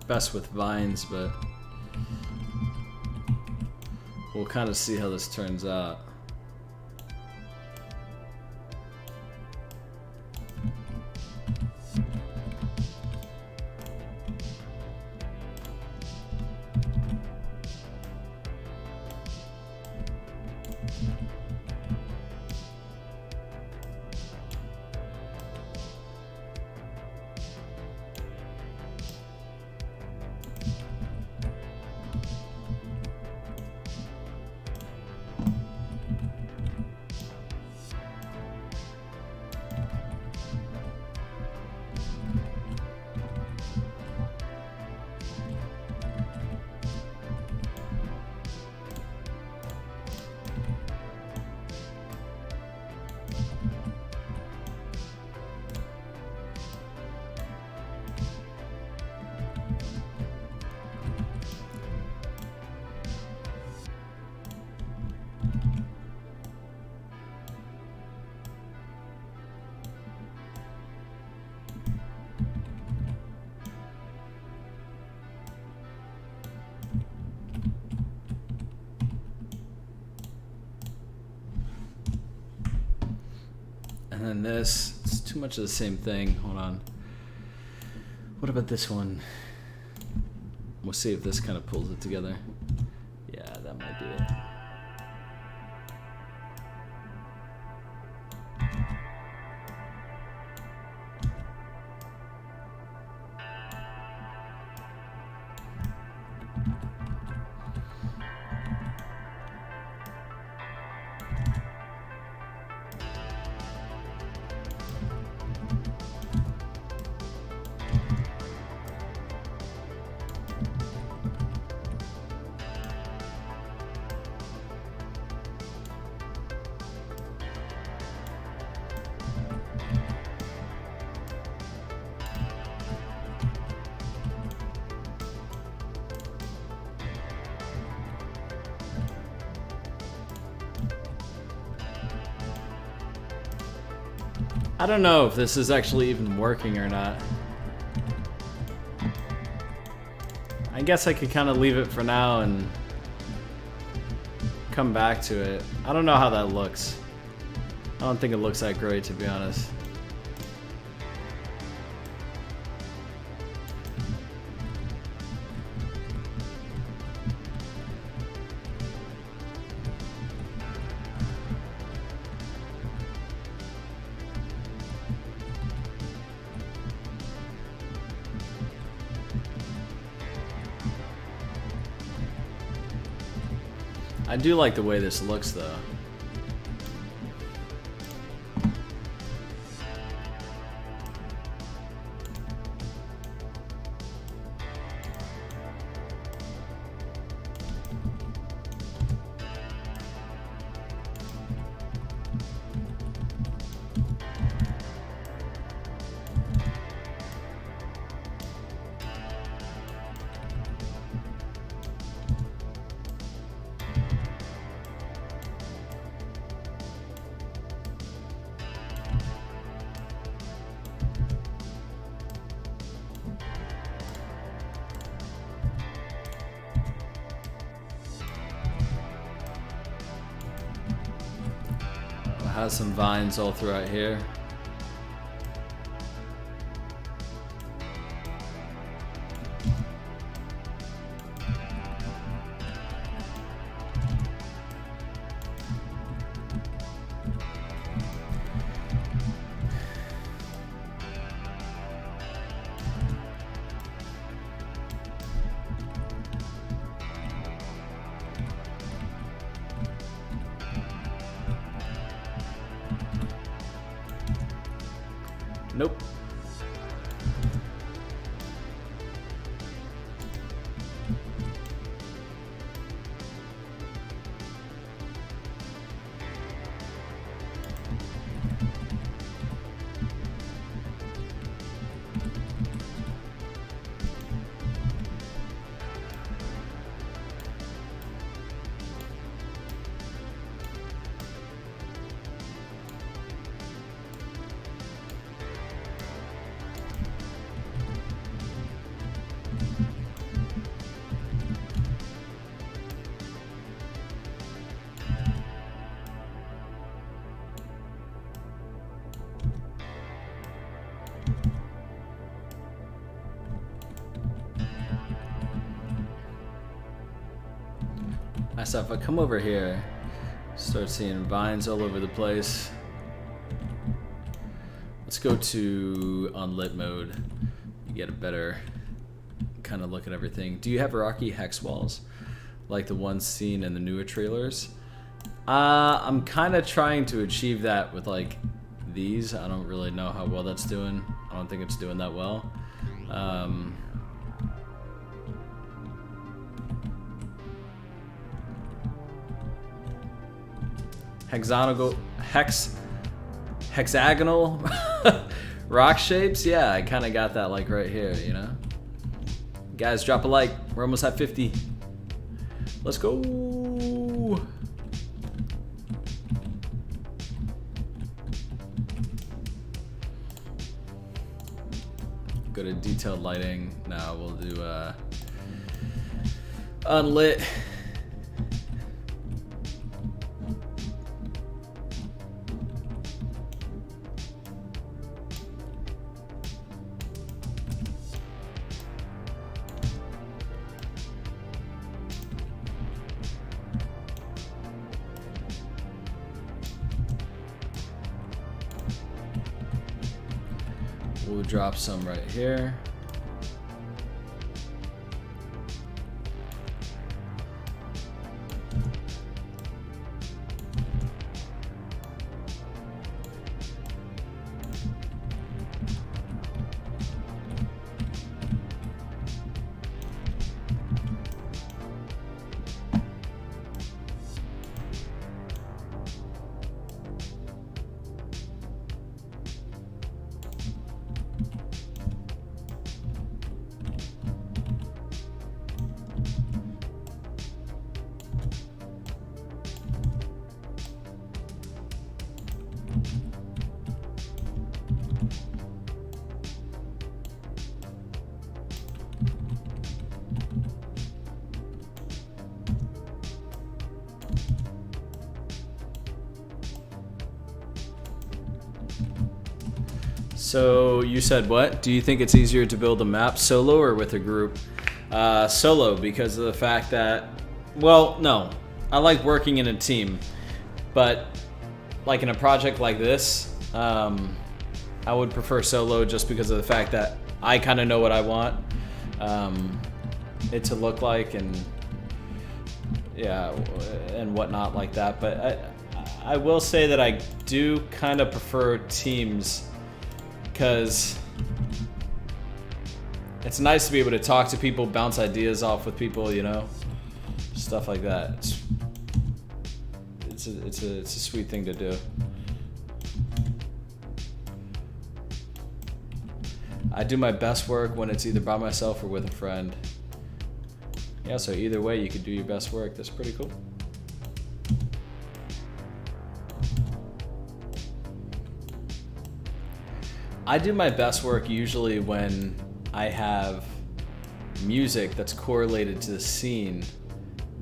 best with vines, but we'll kind of see how this turns out. And then this, it's too much of the same thing. Hold on. What about this one? We'll see if this kind of pulls it together. Yeah, that might be it. I don't know if this is actually even working or not. I guess I could kind of leave it for now and come back to it. I don't know how that looks. I don't think it looks that great, to be honest. I do like the way this looks, though. Has some vines all throughout here. Nope. If I come over here, start seeing vines all over the place. Let's go to unlit mode. You get a better kind of look at everything. Do you have rocky hex walls like the ones seen in the newer trailers? I'm kind of trying to achieve that with like these. I don't really know how well that's doing. I don't think it's doing that well. Hexagonal rock shapes. Yeah, I kind of got that like right here, you know. Guys, drop a like. We're almost at 50. Let's go. Go to detailed lighting. Now we'll do unlit. We'll drop some right here. So you said what? Do you think it's easier to build a map solo or with a group? Solo, because of the fact that, well, no. I like working in a team, but like in a project like this, I would prefer solo just because of the fact that I kind of know what I want it to look like, and yeah, and whatnot like that. But I will say that I do kind of prefer teams, because it's nice to be able to talk to people, bounce ideas off with people, you know, stuff like that. It's a sweet thing to do. I do my best work when it's either by myself or with a friend. Yeah, so either way you could do your best work. That's pretty cool. I do my best work usually when I have music that's correlated to the scene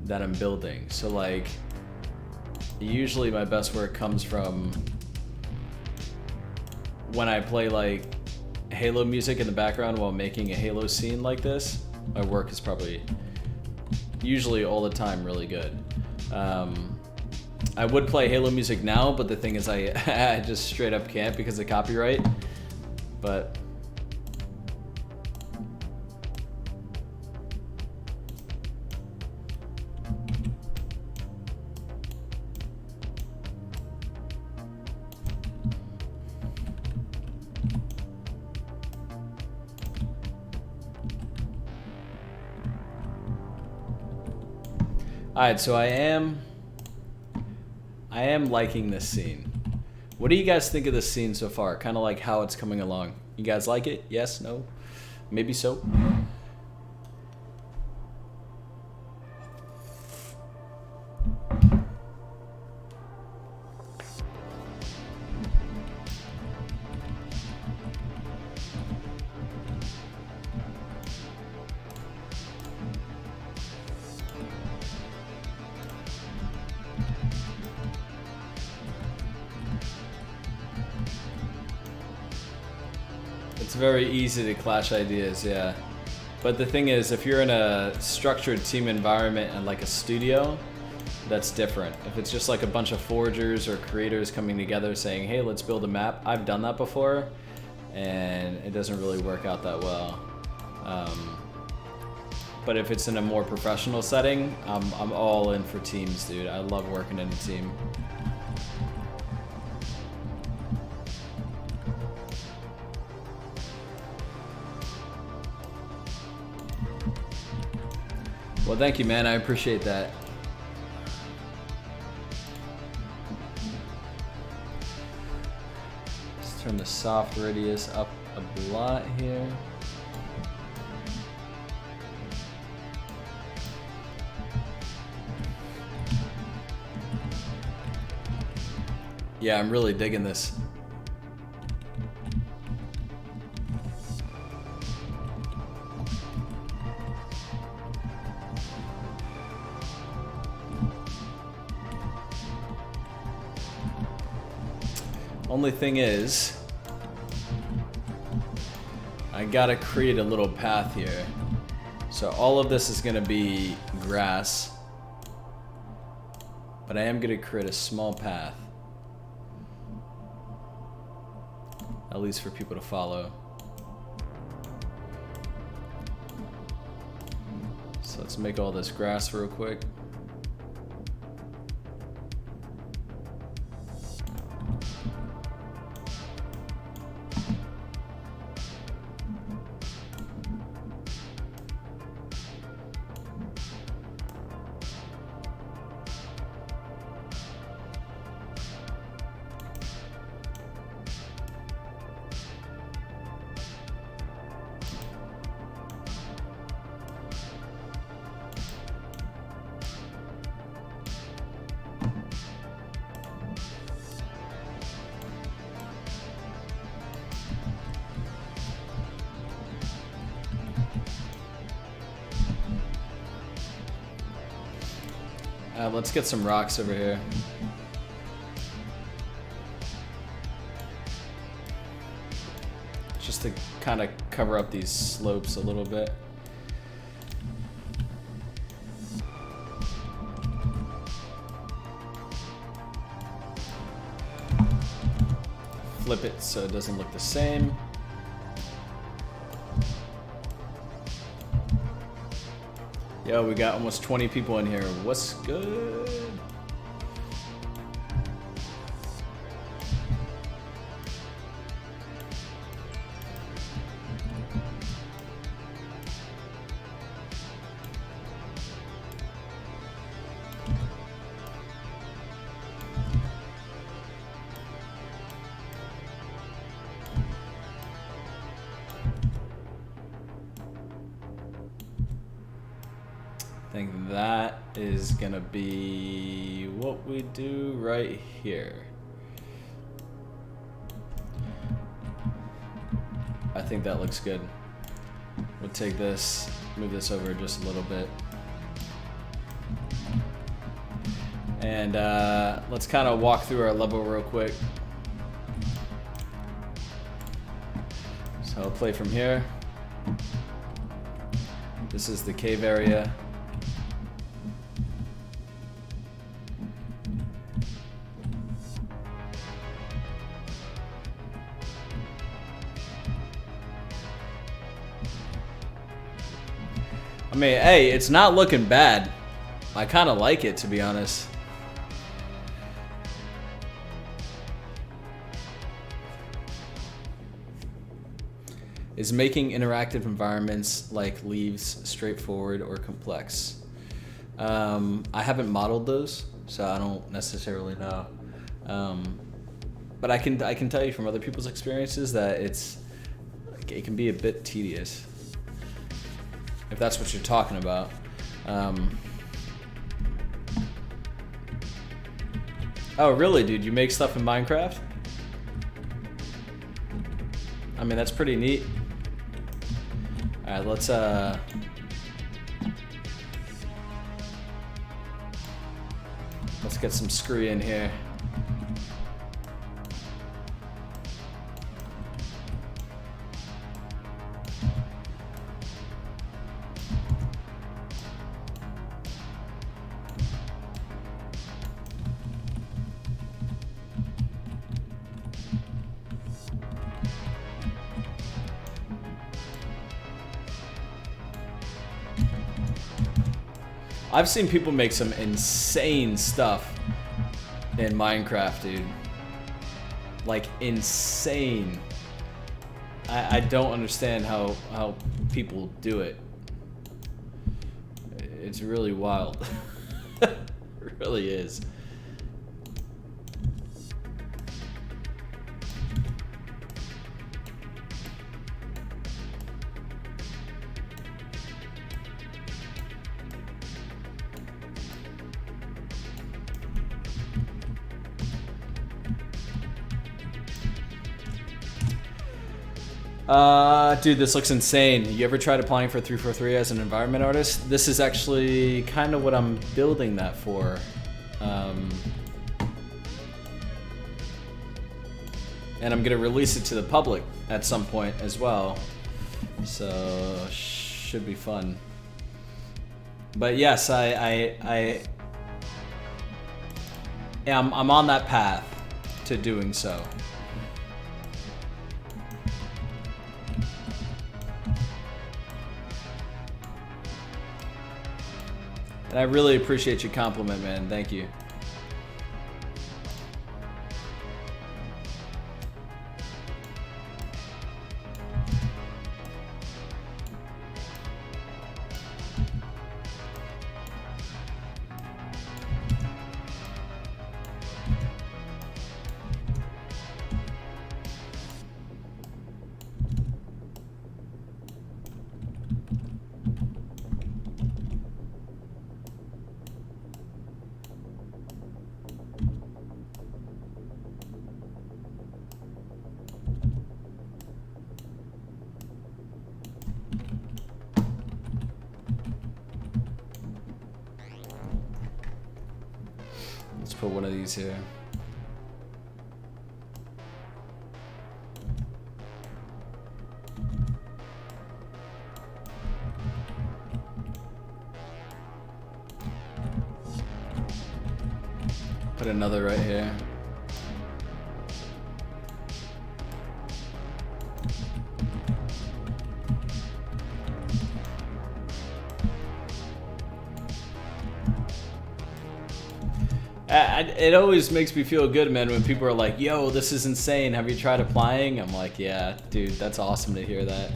that I'm building. So like, usually my best work comes from when I play like Halo music in the background while making a Halo scene like this. My work is probably usually all the time really good. I would play Halo music now, but the thing is I just straight up can't because of copyright. But alright, so I am liking this scene. What do you guys think of this scene so far? Kind of like how it's coming along. You guys like it? Yes? No? Maybe so? It's very easy to clash ideas, yeah. But the thing is, if you're in a structured team environment and like a studio, that's different. If it's just like a bunch of forgers or creators coming together saying, hey, let's build a map, I've done that before, and it doesn't really work out that well. But if it's in a more professional setting, I'm all in for teams, dude. I love working in a team. Well, thank you, man. I appreciate that. Let's turn the soft radius up a lot here. Yeah, I'm really digging this. Only thing is, I gotta create a little path here. So all of this is gonna be grass, but I am gonna create a small path. At least for people to follow. So let's make all this grass real quick. Let's get some rocks over here. Just to kind of cover up these slopes a little bit. Flip it so it doesn't look the same. Yo, we got almost 20 people in here. What's good? I think that is gonna be what we do right here. I think that looks good. We'll take this, move this over just a little bit. And let's kind of walk through our level real quick. So I'll play from here. This is the cave area. I mean, hey, it's not looking bad. I kind of like it, to be honest. Is making interactive environments like leaves straightforward or complex? I haven't modeled those, so I don't necessarily know. But I can tell you from other people's experiences that it can be a bit tedious. If that's what you're talking about. Oh, really, dude? You make stuff in Minecraft? I mean, that's pretty neat. Alright, let's get some scree in here. I've seen people make some insane stuff in Minecraft, dude. Like, insane. I don't understand how people do it. It's really wild. It really is. Dude, this looks insane. You ever tried applying for 343 as an environment artist? This is actually kind of what I'm building that for. And I'm gonna release it to the public at some point as well. So, should be fun. But yes, I'm on that path to doing so. And I really appreciate your compliment, man. Thank you. Let's put one of these here. Put another right here. It always makes me feel good, man, when people are like, yo, this is insane. Have you tried applying? I'm like, yeah, dude, that's awesome to hear that.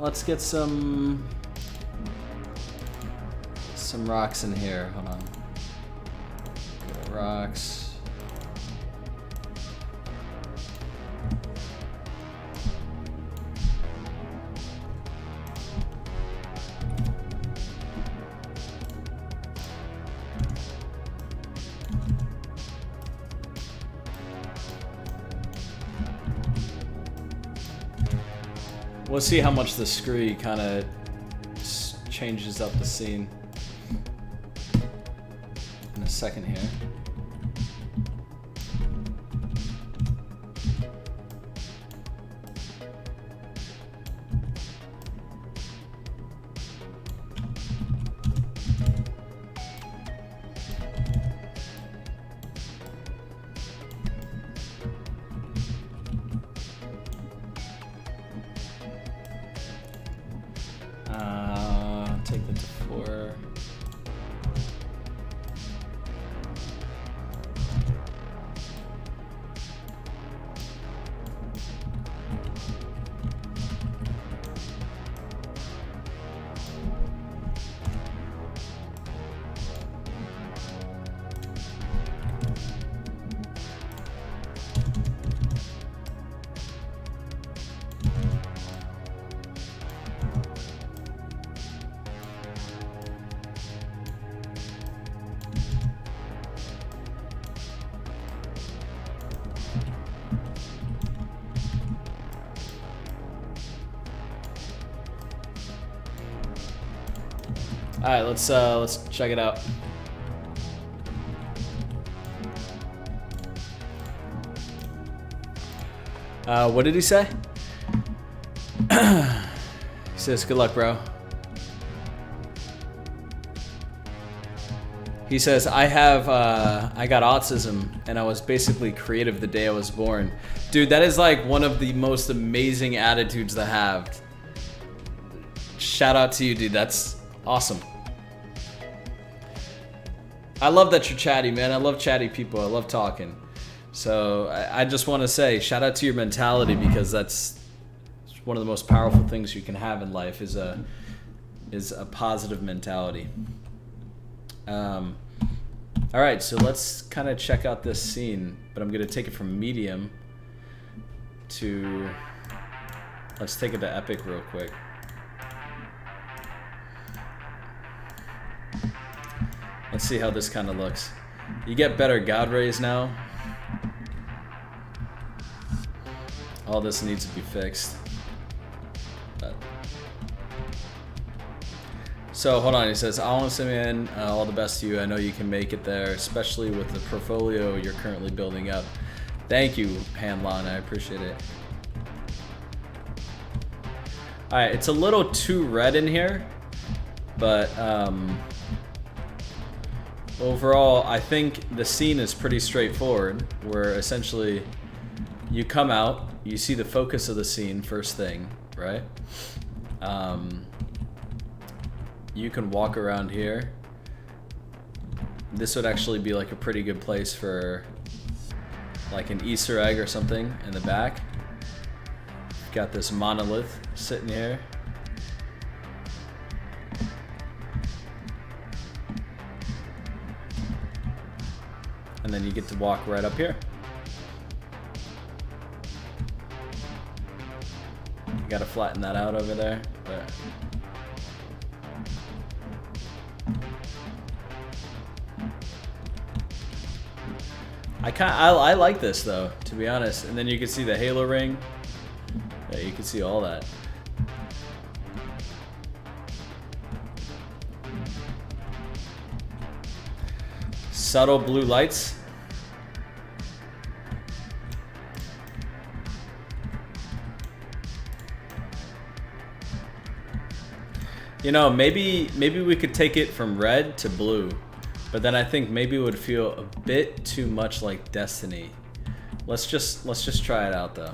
Let's get some rocks in here. Hold on. Good rocks. We'll see how much the scree kind of changes up the scene in a second here. Take that to 4. All right, let's check it out. What did he say? He says, good luck, bro. He says, I got autism and I was basically creative the day I was born. Dude, that is like one of the most amazing attitudes to have. Shout out to you, dude. That's awesome. I love that you're chatty, man. I love chatty people. I love talking. So I just want to say shout out to your mentality, because that's one of the most powerful things you can have in life is a positive mentality. All right, so let's kind of check out this scene, but I'm going to take it from medium to, let's take it to epic real quick. Let's see how this kind of looks. You get better God rays now. All this needs to be fixed. So hold on, he says, Alan Simeon, all the best to you. I know you can make it there, especially with the portfolio you're currently building up. Thank you, Hanlon, I appreciate it. All right, it's a little too red in here, but overall, I think the scene is pretty straightforward, where essentially you come out, you see the focus of the scene first thing, right? You can walk around here. This would actually be like a pretty good place for like an Easter egg or something in the back. Got this monolith sitting here. And then you get to walk right up here. You gotta flatten that out over there, but I like this though, to be honest. And then you can see the halo ring. Yeah, you can see all that. Subtle blue lights. You know, maybe we could take it from red to blue, but then I think maybe it would feel a bit too much like Destiny. Let's just try it out though.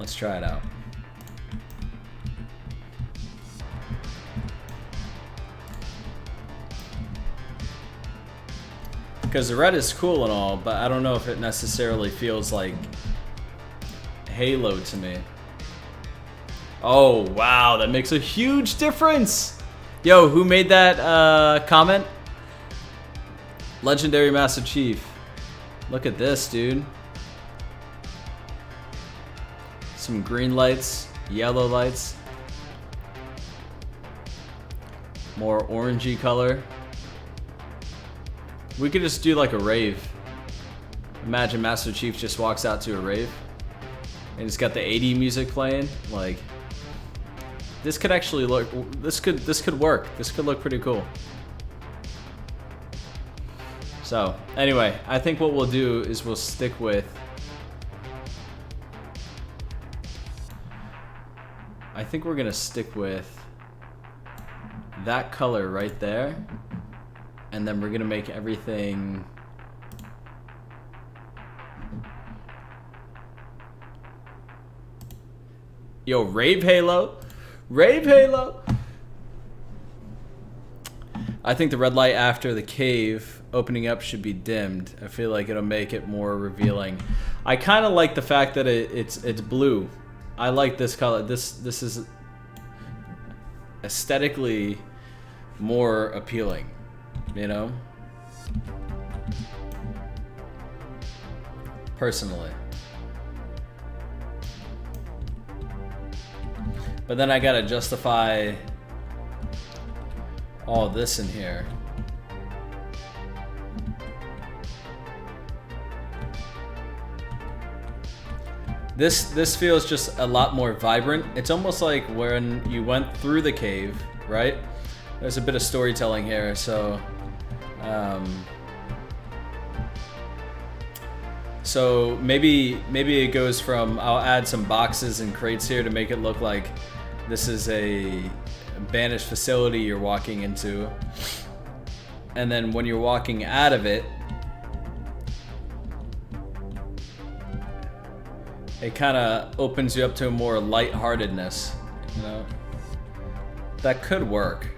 Let's try it out. Because the red is cool and all, but I don't know if it necessarily feels like Halo to me. Oh, wow, that makes a huge difference. Yo, who made that comment? Legendary Master Chief. Look at this, dude. Some green lights, yellow lights. More orangey color. We could just do like a rave. Imagine Master Chief just walks out to a rave. And it's got the 80 music playing. Like, this could actually look, this could work. This could look pretty cool. So, anyway, I think what we'll do is we'll stick with, I think we're gonna stick with that color right there. And then we're gonna make everything yo, Rave Halo. Rave Halo. I think the red light after the cave opening up should be dimmed. I feel like it'll make it more revealing. I kind of like the fact that it's blue. I like this color. This is aesthetically more appealing, you know? Personally. But then I gotta justify all this in here. This feels just a lot more vibrant. It's almost like when you went through the cave, right? There's a bit of storytelling here, so So maybe it goes from, I'll add some boxes and crates here to make it look like this is a banished facility you're walking into. And then when you're walking out of it, it kind of opens you up to a more lightheartedness, you know? That could work.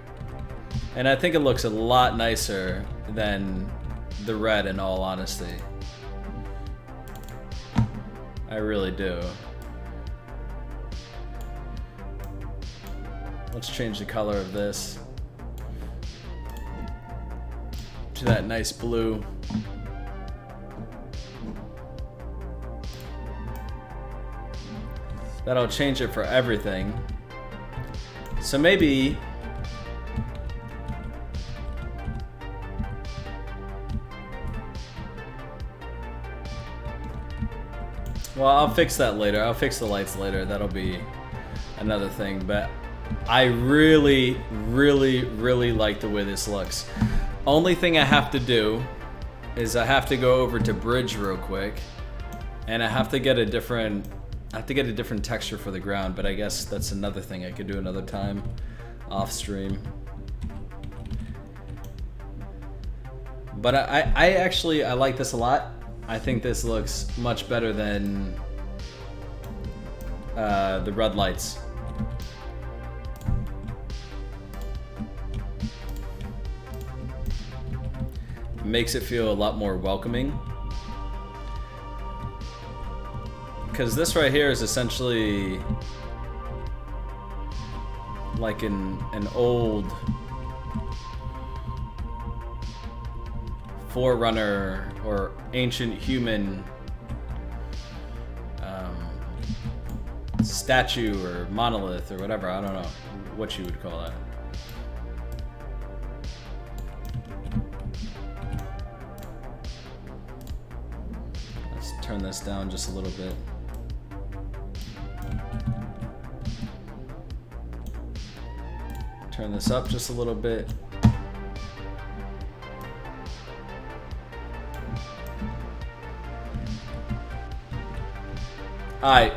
And I think it looks a lot nicer than the red, in all honesty. I really do. Let's change the color of this to that nice blue. That'll change it for everything. So maybe well, I'll fix that later. I'll fix the lights later. That'll be another thing. But I really, really, really like the way this looks. Only thing I have to do is I have to go over to Bridge real quick, and I have to get a different texture for the ground. But I guess that's another thing I could do another time, off stream. But I actually like this a lot. I think this looks much better than the red lights. It makes it feel a lot more welcoming. Because this right here is essentially like an old forerunner or ancient human statue or monolith or whatever. I don't know what you would call that. Let's turn this down just a little bit. Turn this up just a little bit. Alright,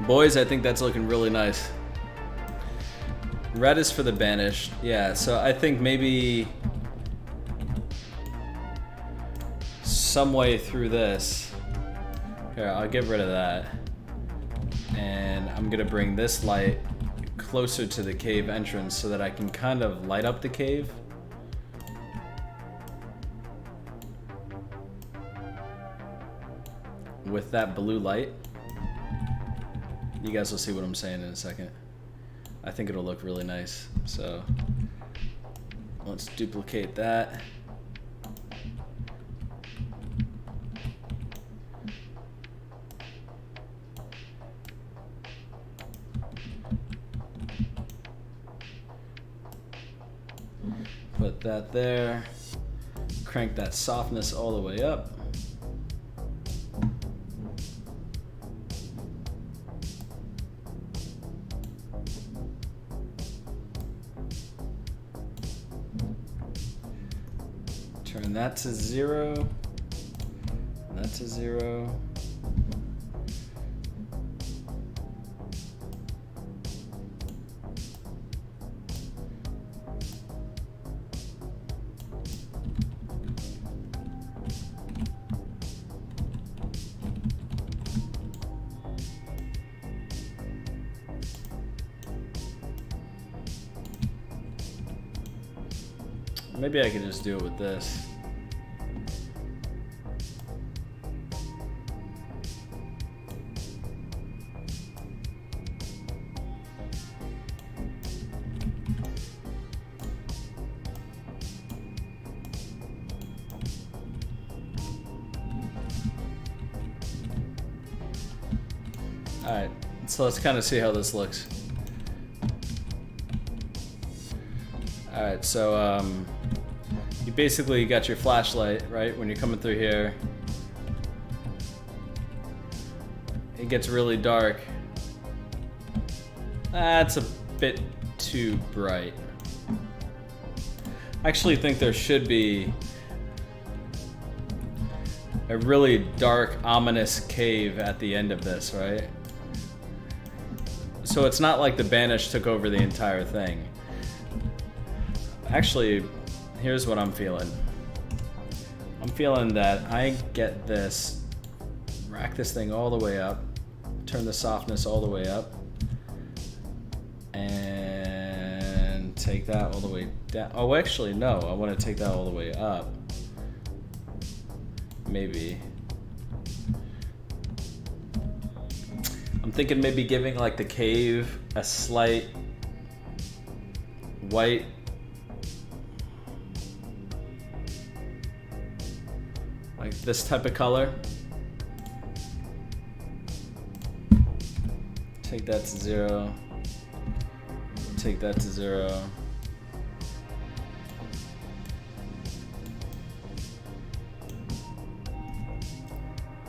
boys, I think that's looking really nice. Red is for the banished. Yeah, so I think maybe some way through this. Here, I'll get rid of that. And I'm gonna bring this light closer to the cave entrance so that I can kind of light up the cave. With that blue light. You guys will see what I'm saying in a second. I think it'll look really nice. So let's duplicate that. Put that there. Crank that softness all the way up. Turn that to 0. That to 0. Maybe I could just do it with this. Alright, so let's kind of see how this looks. Alright, so you basically got your flashlight, right? When you're coming through here, it gets really dark. That's a bit too bright. I actually think there should be a really dark, ominous cave at the end of this, right? So it's not like the Banished took over the entire thing. Actually, here's what I'm feeling. I'm feeling that I get this, rack this thing all the way up, turn the softness all the way up, and take that all the way down. Oh, actually, no, I want to take that all the way up. Maybe. I'm thinking maybe giving like the cave a slight white. Like this type of color. Take that to 0. Take that to 0.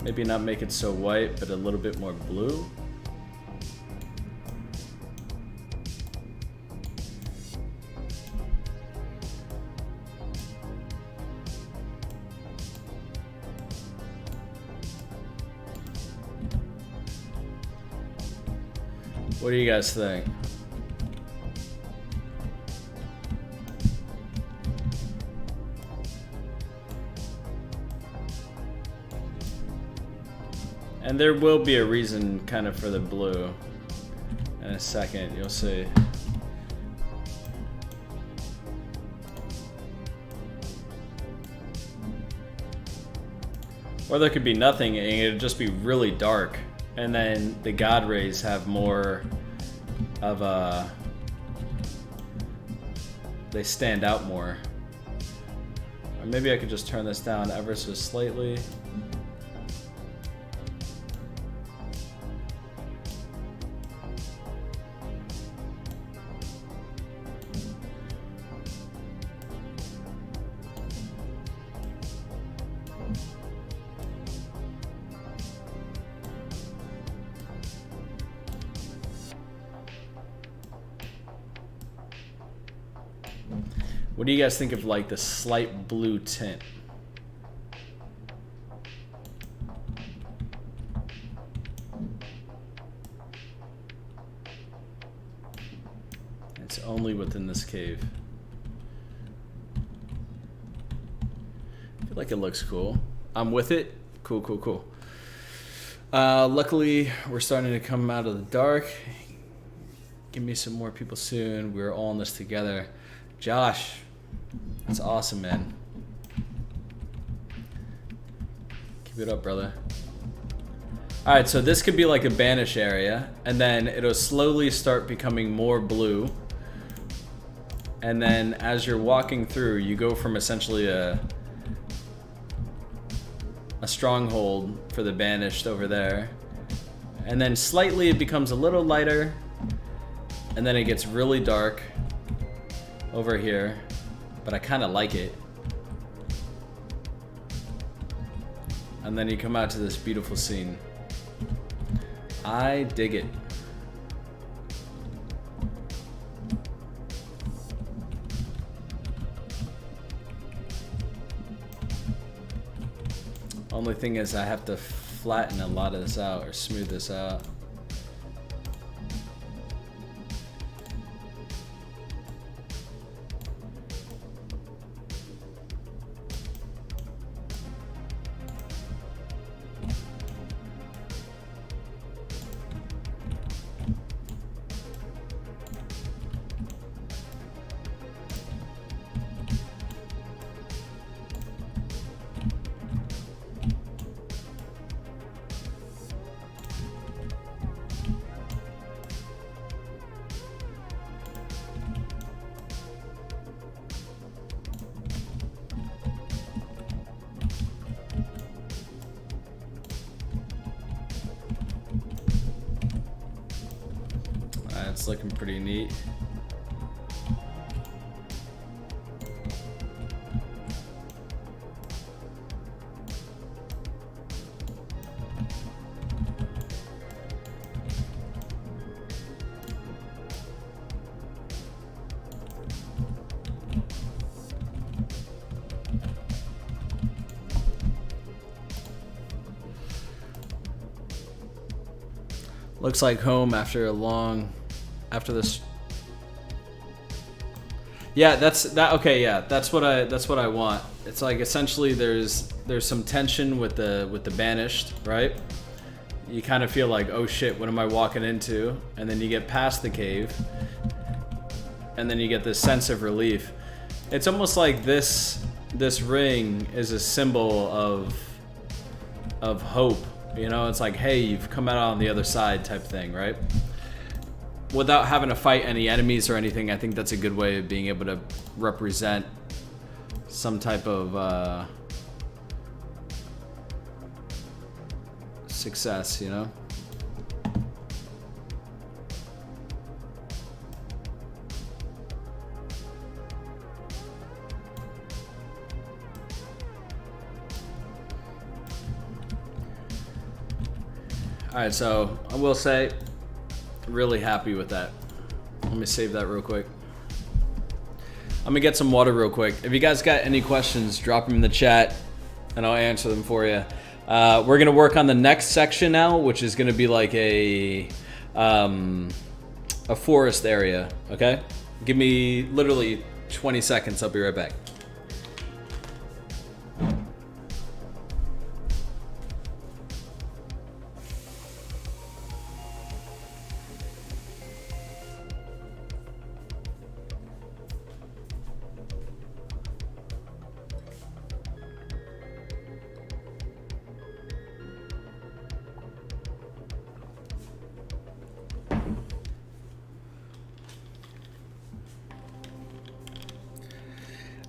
Maybe not make it so white, but a little bit more blue. What do you guys think? And there will be a reason kind of for the blue in a second, you'll see. Or there could be nothing and it'd just be really dark. And then the God Rays have more of a... They stand out more. Or maybe I could just turn this down ever so slightly. What do you guys think of like the slight blue tint? It's only within this cave. I feel like it looks cool. I'm with it. Cool, cool, cool. Luckily, we're starting to come out of the dark. Give me some more people soon. We're all in this together. Josh, that's awesome, man. Keep it up, brother. All right, so this could be like a Banish area, and then it'll slowly start becoming more blue. And then as you're walking through, you go from essentially a stronghold for the Banished over there. And then slightly it becomes a little lighter, and then it gets really dark over here, but I kind of like it. And then you come out to this beautiful scene. I dig it. Only thing is I have to flatten a lot of this out or smooth this out. It's looking pretty neat. Looks like home after after this. Yeah, that's that. Okay, yeah, that's what I want. It's like essentially there's some tension with the banished, right? You kind of feel like, oh shit, what am I walking into? And then you get past the cave, and then you get this sense of relief. It's almost like this ring is a symbol of hope. You know, it's like, hey, you've come out on the other side type thing, right? Without having to fight any enemies or anything, I think that's a good way of being able to represent some type of success, you know? Alright, so I will say, really happy with that. Let me save that real quick. I'm gonna get some water real quick. If you guys got any questions, drop them in the chat and I'll answer them for you. We're gonna work on the next section now, which is gonna be like a forest area, okay? Give me literally 20 seconds, I'll be right back.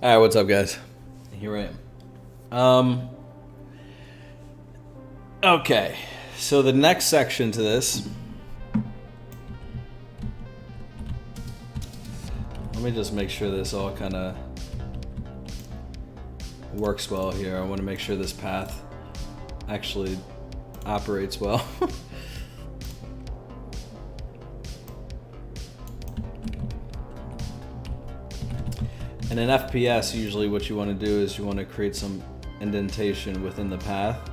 Alright, what's up, guys? Here I am. Okay, so the next section to this. Let me just make sure this all kind of works well here. I want to make sure this path actually operates well. In an FPS, usually what you want to do is you want to create some indentation within the path.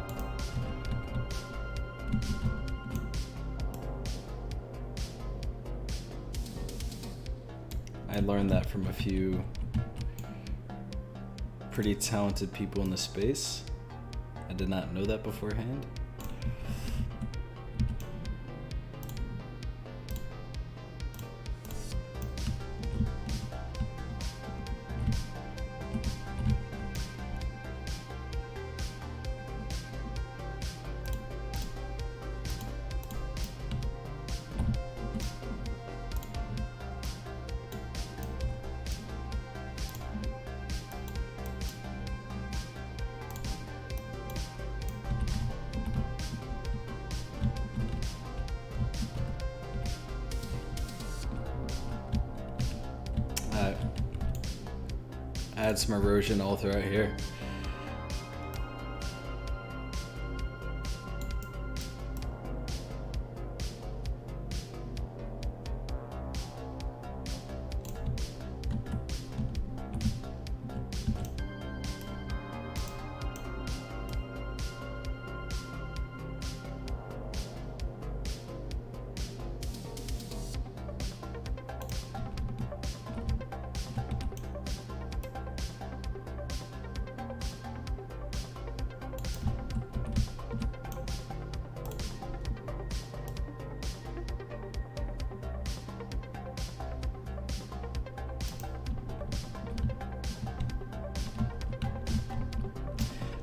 I learned that from a few pretty talented people in the space. I did not know that beforehand. Add some erosion all throughout here.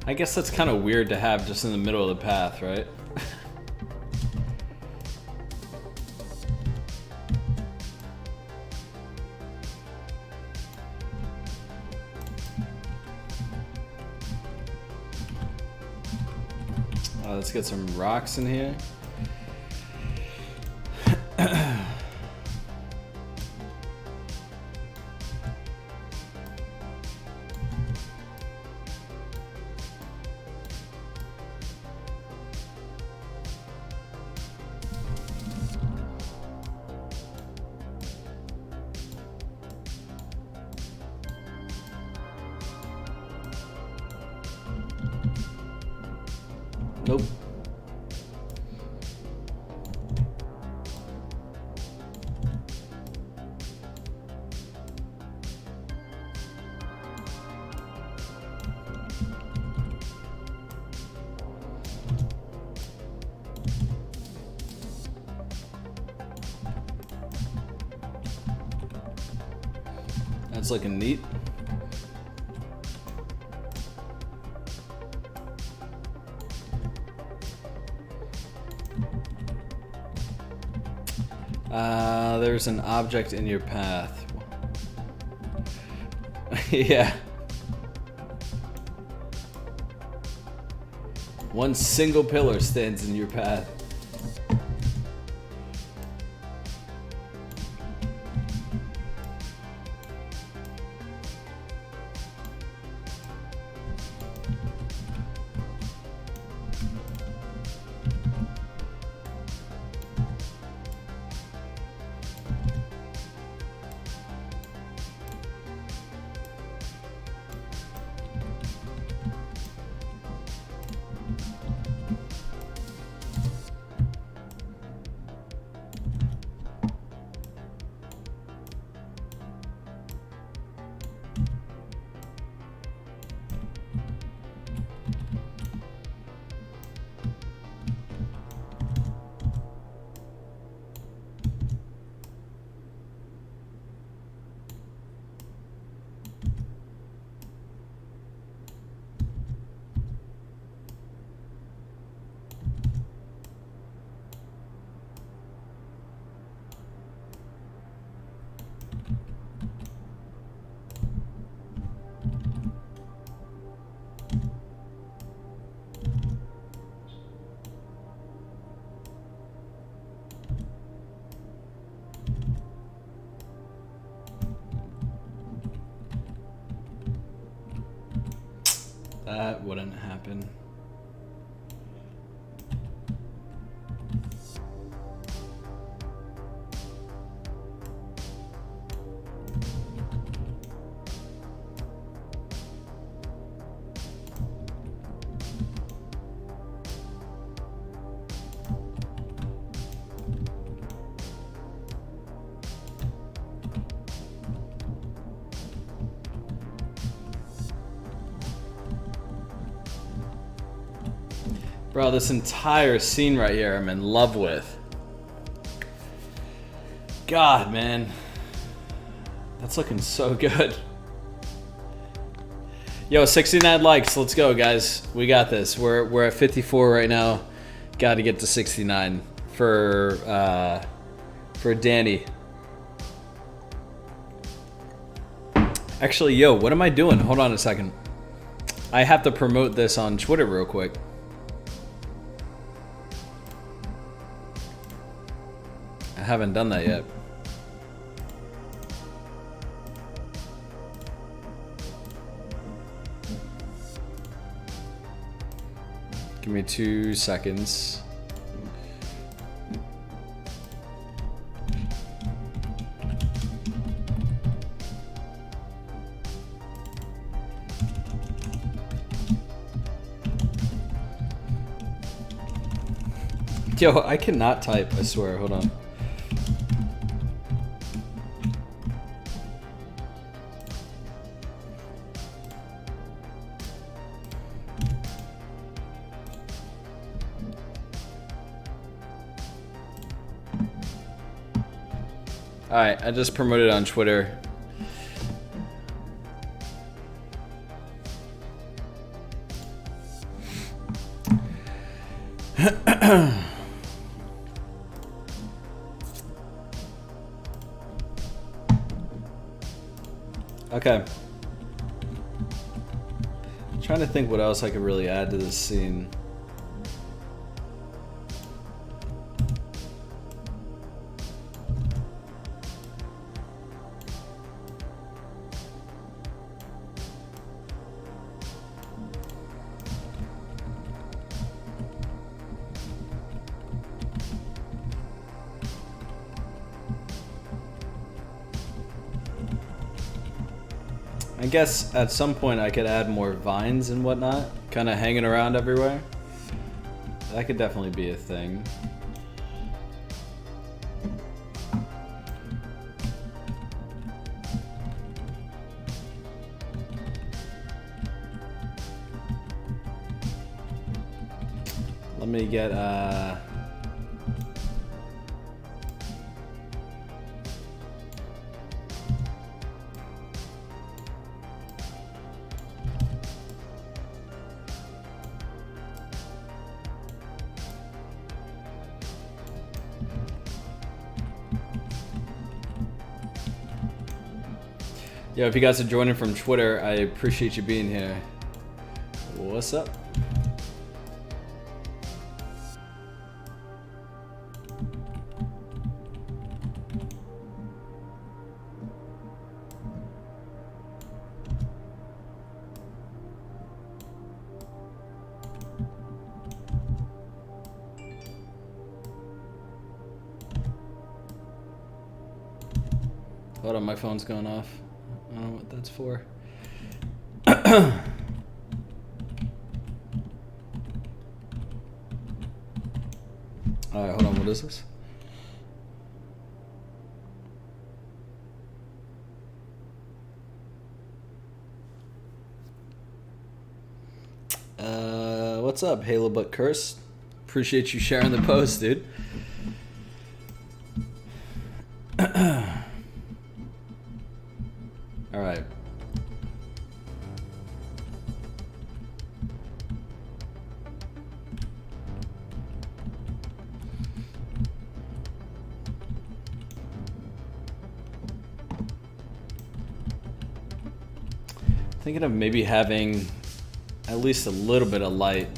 I guess that's kind of weird to have just in the middle of the path, right? Let's get some rocks in here. Nope. That's looking neat. There's an object in your path. Yeah. One single pillar stands in your path. That wouldn't happen. Bro, this entire scene right here I'm in love with. God, man. That's looking so good. Yo, 69 likes. Let's go, guys. We got this. We're at 54 right now. Got to get to 69 for Danny. Actually, yo, what am I doing? Hold on a second. I have to promote this on Twitter real quick. I haven't done that yet. Give me 2 seconds. Yo, I cannot type, I swear. Hold on. Alright, I just promoted on Twitter. Okay. I'm trying to think what else I could really add to this scene. I guess at some point I could add more vines and whatnot, kind of hanging around everywhere. That could definitely be a thing. Let me get Yo, if you guys are joining from Twitter, I appreciate you being here. What's up? Hold on, my phone's going off. I don't know what that's for. Alright, hold on, what is this? What's up, Halo But Curse? Appreciate you sharing the post, dude. Alright. Thinking of maybe having at least a little bit of light.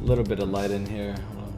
A little bit of light in here. Hold on.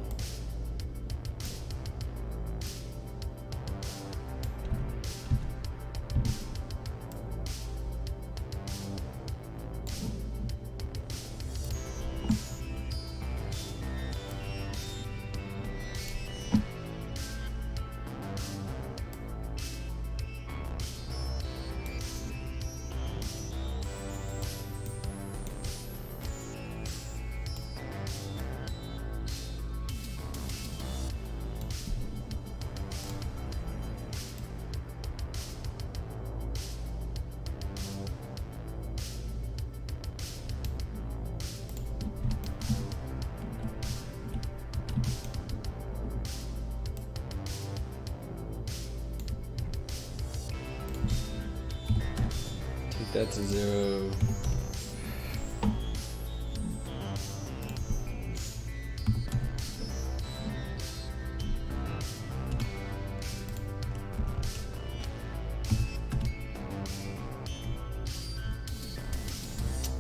That's a 0.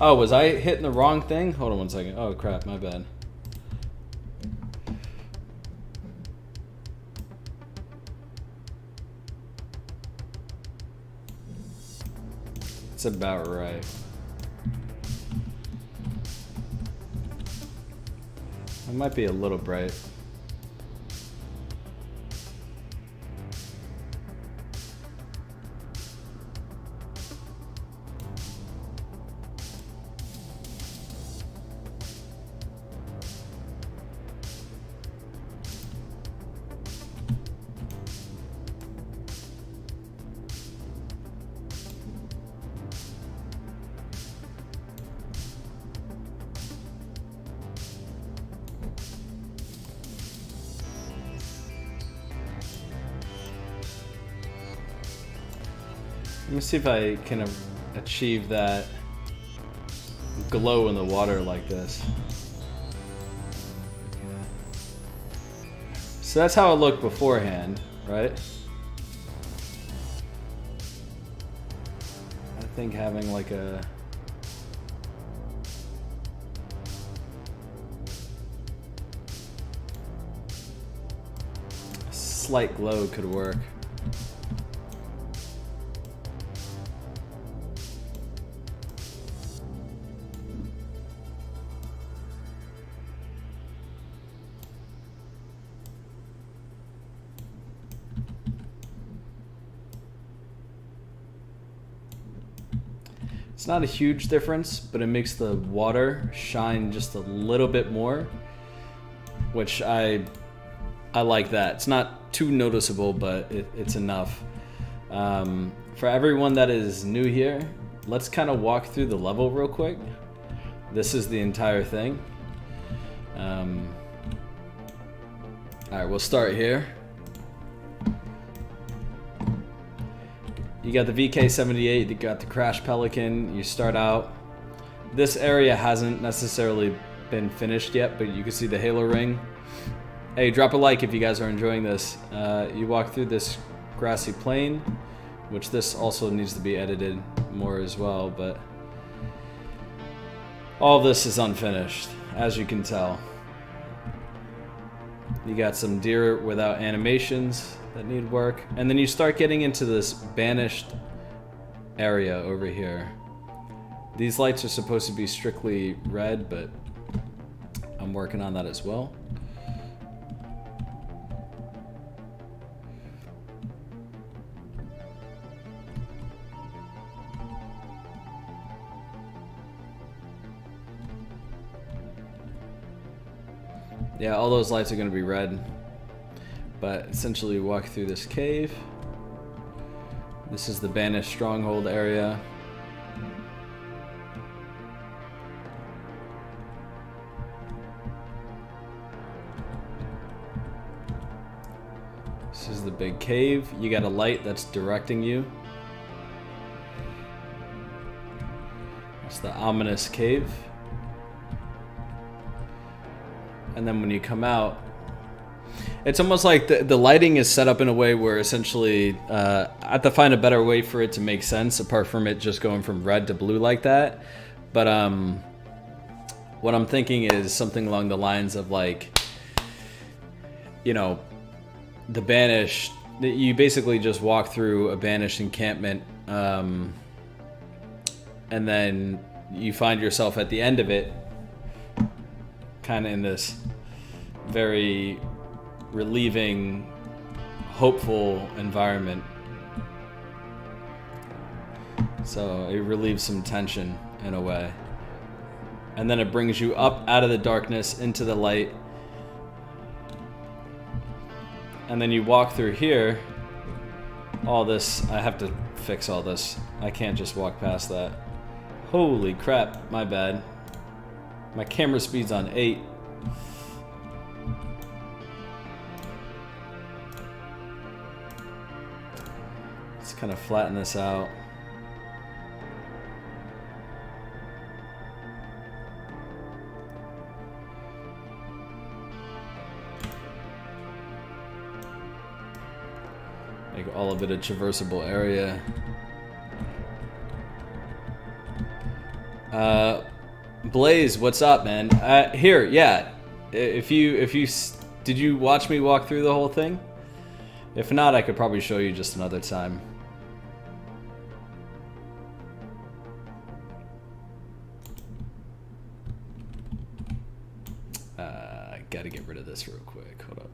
Oh, was I hitting the wrong thing? Hold on one second. Oh crap, my bad. It's about right. It might be a little bright. Let me see if I can achieve that glow in the water like this. So that's how it looked beforehand, right? I think having like a slight glow could work. It's not a huge difference, but it makes the water shine just a little bit more, which I like that. It's not too noticeable, but it's enough. For everyone that is new here, let's kind of walk through the level real quick. This is the entire thing. All right, we'll start here. You got the VK78, you got the Crash Pelican, you start out. This area hasn't necessarily been finished yet, but you can see the Halo ring. Hey, drop a like if you guys are enjoying this. You walk through this grassy plain, which this also needs to be edited more as well, but all of this is unfinished, as you can tell. You got some deer without animations that need work, and then you start getting into this banished area over here. These lights are supposed to be strictly red, but I'm working on that as well. Yeah, all those lights are going to be red, but essentially you walk through this cave. This is the banished stronghold area. This is the big cave. You got a light that's directing you. It's the ominous cave. And then when you come out, it's almost like the lighting is set up in a way where essentially I have to find a better way for it to make sense apart from it just going from red to blue like that. But what I'm thinking is something along the lines of, like, you know, the banished, you basically just walk through a banished encampment, and then you find yourself at the end of it kind of in this very relieving, hopeful environment. So it relieves some tension in a way. And then it brings you up out of the darkness into the light. And then you walk through here. All this, I have to fix all this. I can't just walk past that. Holy crap, my bad. My camera speed's on 8. Let's kind of flatten this out. Make all of it a traversable area. Blaze, what's up, man? Here, yeah. If you did you watch me walk through the whole thing? If not, I could probably show you just another time. I gotta get rid of this real quick. Hold up.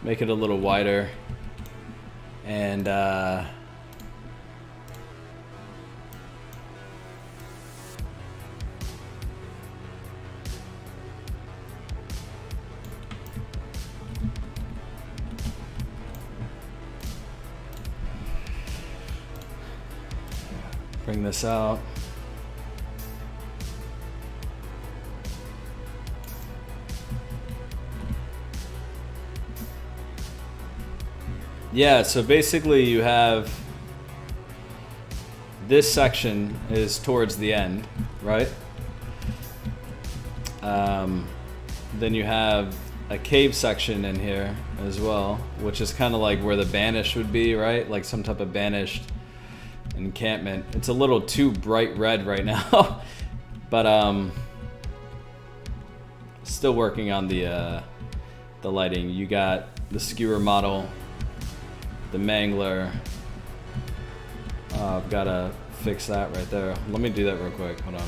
Make it a little wider, and bring this out. Yeah, so basically you have this section is towards the end, right? Then you have a cave section in here as well, which is kind of like where the banished would be, right? Like some type of banished encampment. It's a little too bright red right now, but still working on the lighting. You got the skewer model, the mangler. I've got to fix that right there. Let me do that real quick. Hold on.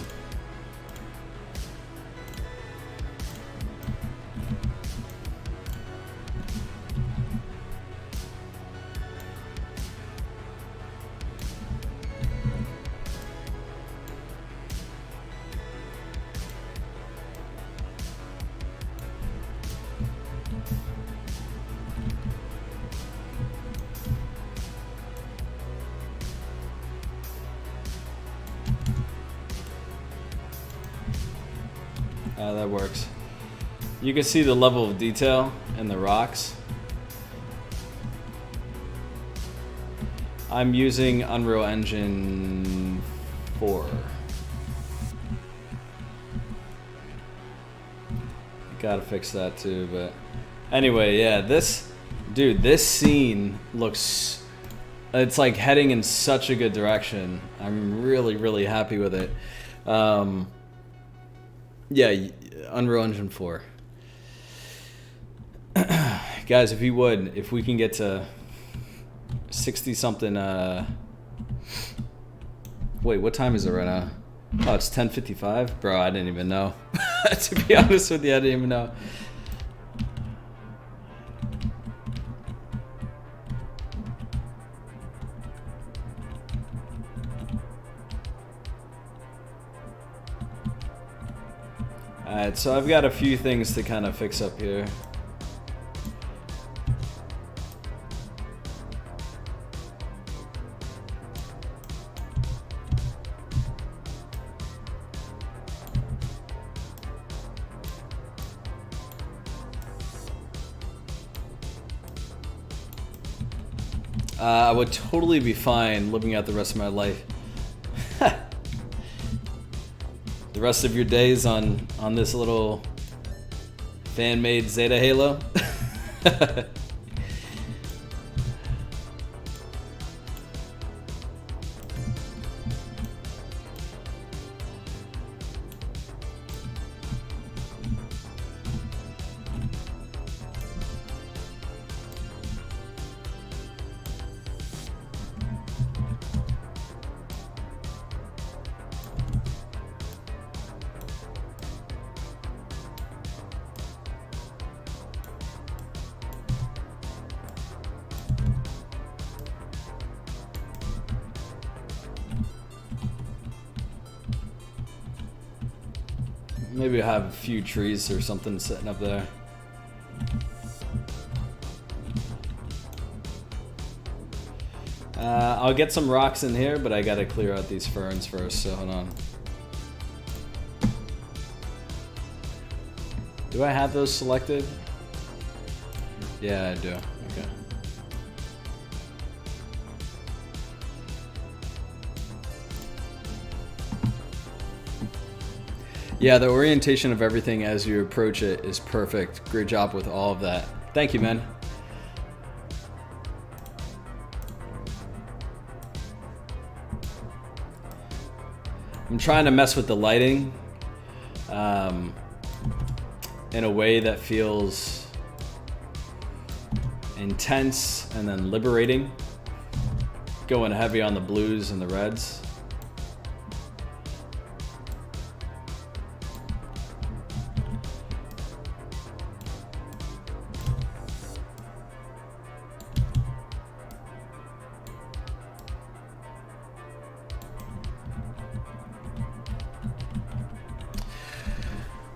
that works. You can see the level of detail in the rocks. I'm using Unreal Engine 4. Gotta fix that too, but anyway, yeah, this scene looks, it's like heading in such a good direction. I'm really, really happy with it. Yeah, Unreal Engine 4. Guys, if we can get to 60 something, wait, what time is it right now? Oh, it's 10:55? Bro, I didn't even know. To be honest with you, I didn't even know. Alright, so I've got a few things to kind of fix up here. I would totally be fine living out the rest of my life. The rest of your days on this little fan-made Zeta Halo. Maybe I'll have a few trees or something sitting up there. I'll get some rocks in here, but I gotta clear out these ferns first, so hold on. Do I have those selected? Yeah, I do. Okay. Yeah, the orientation of everything as you approach it is perfect. Great job with all of that. Thank you, man. I'm trying to mess with the lighting in a way that feels intense and then liberating. Going heavy on the blues and the reds.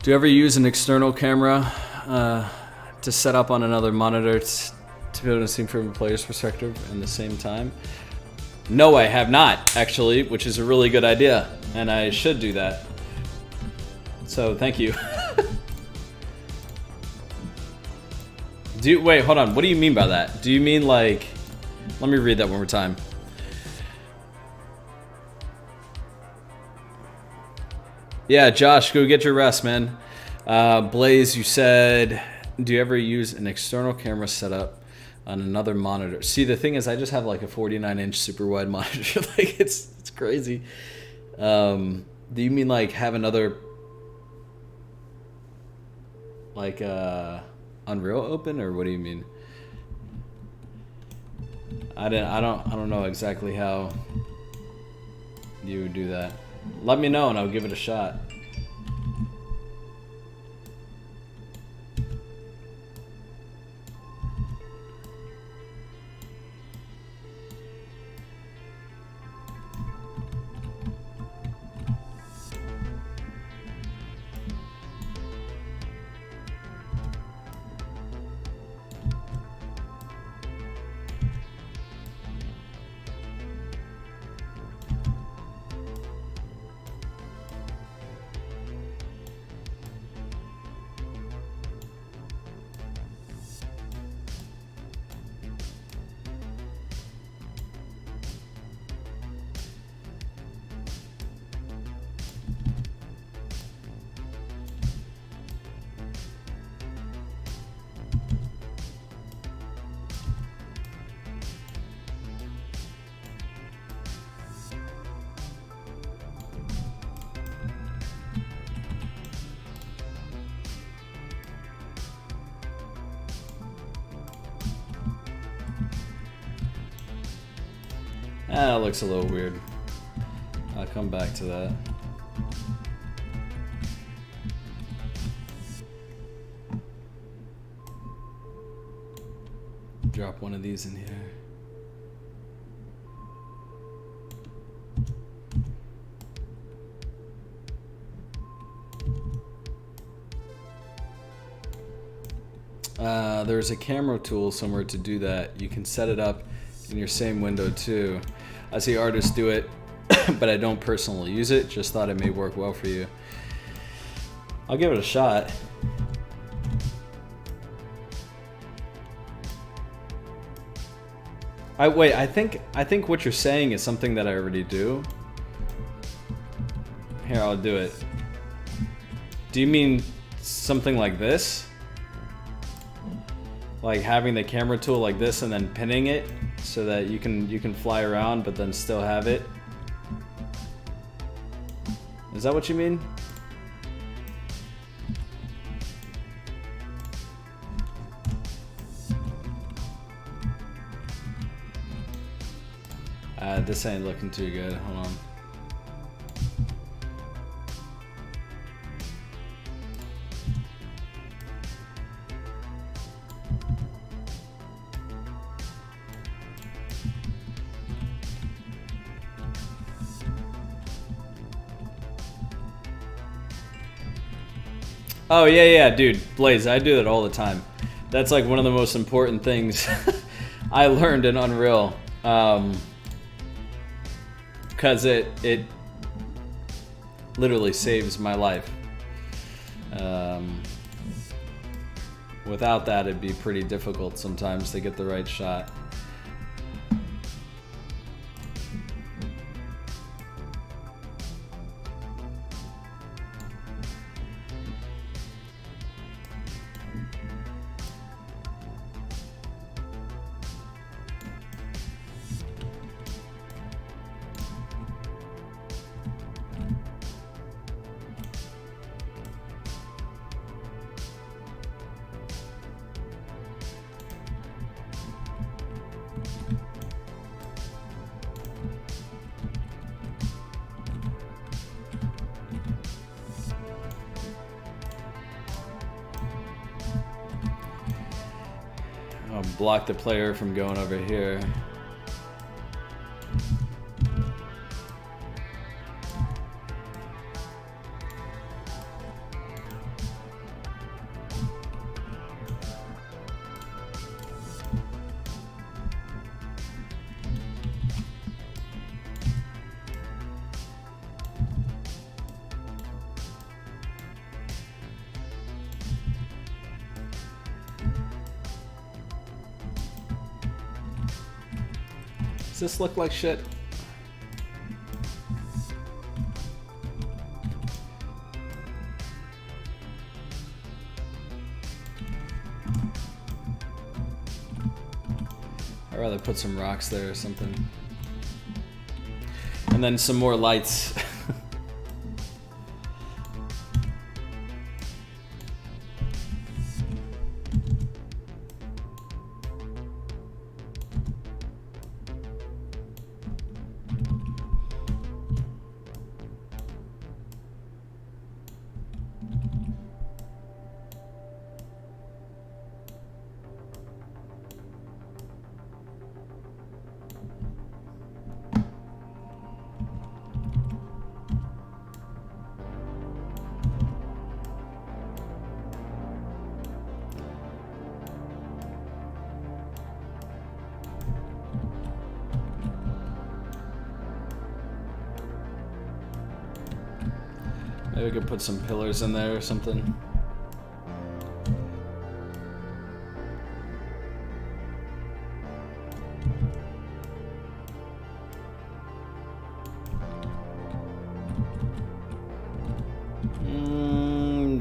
Do you ever use an external camera to set up on another monitor to be able to see from a player's perspective in the same time? No, I have not, actually, which is a really good idea, and I should do that. So, thank you. Wait, hold on. What do you mean by that? Do you mean like... Let me read that one more time. Yeah, Josh, go get your rest, man. Blaze, you said, do you ever use an external camera setup on another monitor? See, the thing is, I just have like a 49-inch super wide monitor. Like, it's crazy. Do you mean like have another, like Unreal open, or what do you mean? I don't know exactly how you would do that. Let me know and I'll give it a shot. That looks a little weird. I'll come back to that. Drop one of these in here. There's a camera tool somewhere to do that. You can set it up in your same window too. I see artists do it, but I don't personally use it. Just thought it may work well for you. I'll give it a shot. Wait, I think what you're saying is something that I already do. Here, I'll do it. Do you mean something like this? Like having the camera tool like this and then pinning it so that you can fly around but then still have it? Is that what you mean? This ain't looking too good. Hold on. Oh yeah, dude, Blaze, I do that all the time. That's like one of the most important things I learned in Unreal. Because it literally saves my life. Without that, it'd be pretty difficult sometimes to get the right shot. I'll block the player from going over here. Does this look like shit? I'd rather put some rocks there or something. And then some more lights. Maybe we could put some pillars in there or something.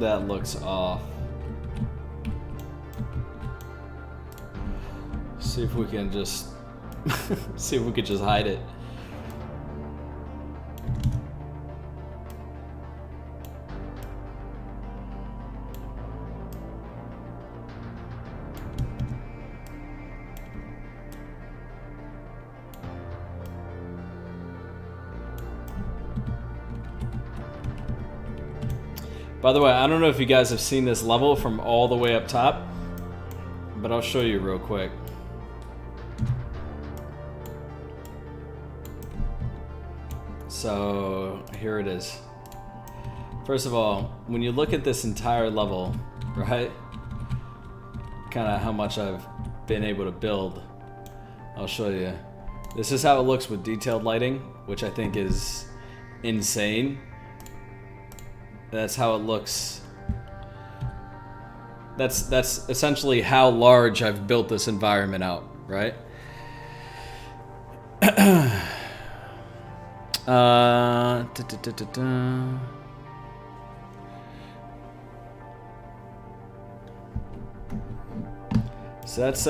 That looks off. See if we can just see if we could just hide it. By the way, I don't know if you guys have seen this level from all the way up top, but I'll show you real quick. So here it is. First of all, when you look at this entire level, right? Kind of how much I've been able to build. I'll show you. This is how it looks with detailed lighting, which I think is insane. That's how it looks. That's essentially how large I've built this environment out, right? So that's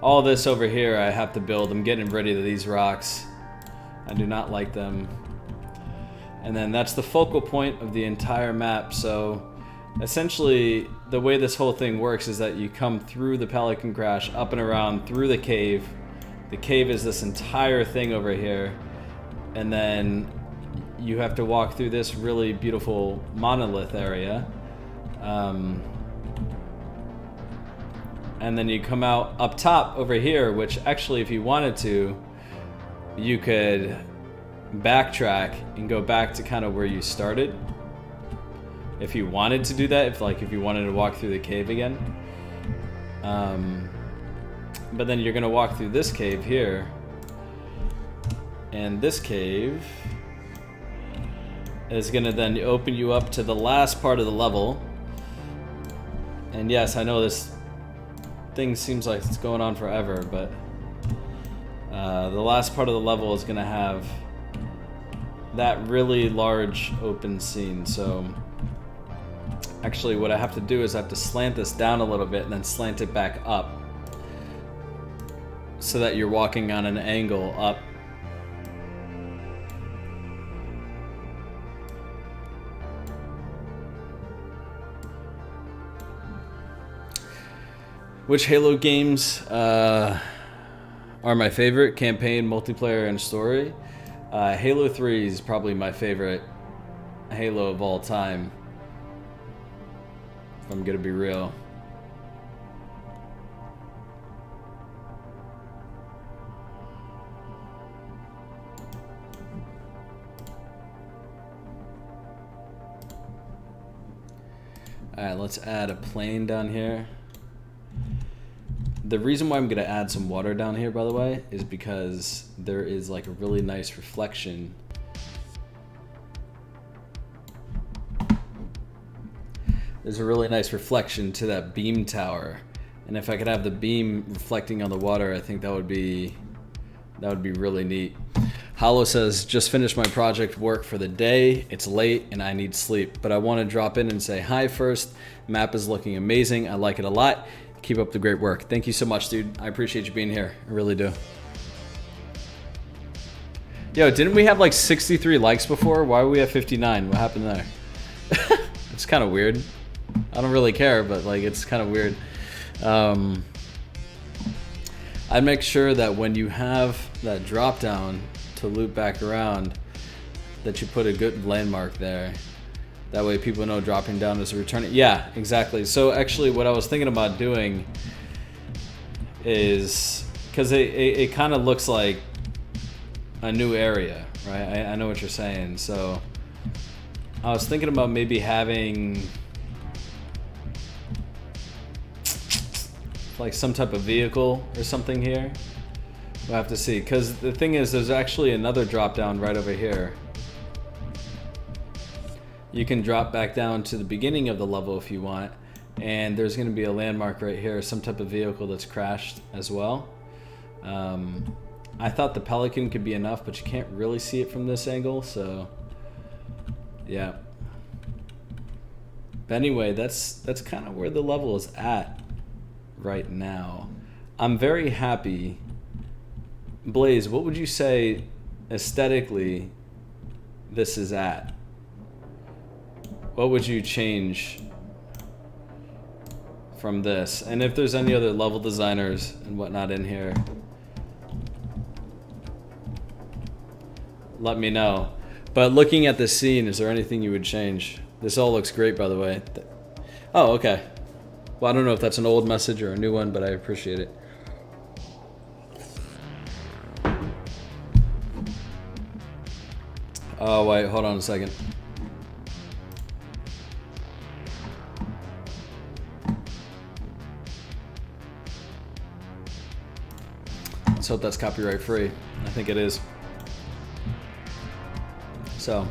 all this over here I have to build. I'm getting rid of these rocks. I do not like them. And then that's the focal point of the entire map. So essentially the way this whole thing works is that you come through the Pelican Crash, up and around through the cave. The cave is this entire thing over here. And then you have to walk through this really beautiful monolith area. And then you come out up top over here, which actually if you wanted to, you could backtrack and go back to kind of where you started. If you wanted to do that, if you wanted to walk through the cave again. But then you're gonna walk through this cave here. And this cave is gonna then open you up to the last part of the level. And yes, I know this thing seems like it's going on forever, but the last part of the level is gonna have that really large open scene. So actually what I have to do is I have to slant this down a little bit and then slant it back up so that you're walking on an angle up. Which Halo games are my favorite? Campaign, multiplayer, and story? Halo 3 is probably my favorite Halo of all time, if I'm gonna be real. Alright, let's add a plane down here. The reason why I'm going to add some water down here, by the way, is because there is like a really nice reflection. There's a really nice reflection to that beam tower. And if I could have the beam reflecting on the water, I think that would be really neat. Hollow says, just finished my project work for the day. It's late and I need sleep, but I want to drop in and say hi first. Map is looking amazing. I like it a lot. Keep up the great work. Thank you so much, dude. I appreciate you being here. I really do. Yo, didn't we have like 63 likes before? Why are we at 59? What happened there? It's kind of weird. I don't really care, but like it's kind of weird. I'd make sure that when you have that drop down to loop back around, that you put a good landmark there. That way people know dropping down is a return. Yeah, exactly. So actually what I was thinking about doing is, because it kind of looks like a new area, right? I know what you're saying. So I was thinking about maybe having like some type of vehicle or something here. We'll have to see, because the thing is there's actually another drop down right over here. You can drop back down to the beginning of the level if you want, and there's going to be a landmark right here, some type of vehicle that's crashed as well. I thought the Pelican could be enough, but you can't really see it from this angle, so yeah. But anyway, that's kind of where the level is at right now. I'm very happy. Blaze, what would you say aesthetically this is at? What would you change from this? And if there's any other level designers and whatnot in here, let me know. But looking at this scene, is there anything you would change? This all looks great, by the way. Oh, okay. Well, I don't know if that's an old message or a new one, but I appreciate it. Oh, wait, hold on a second. Let's hope that's copyright free. I think it is. So.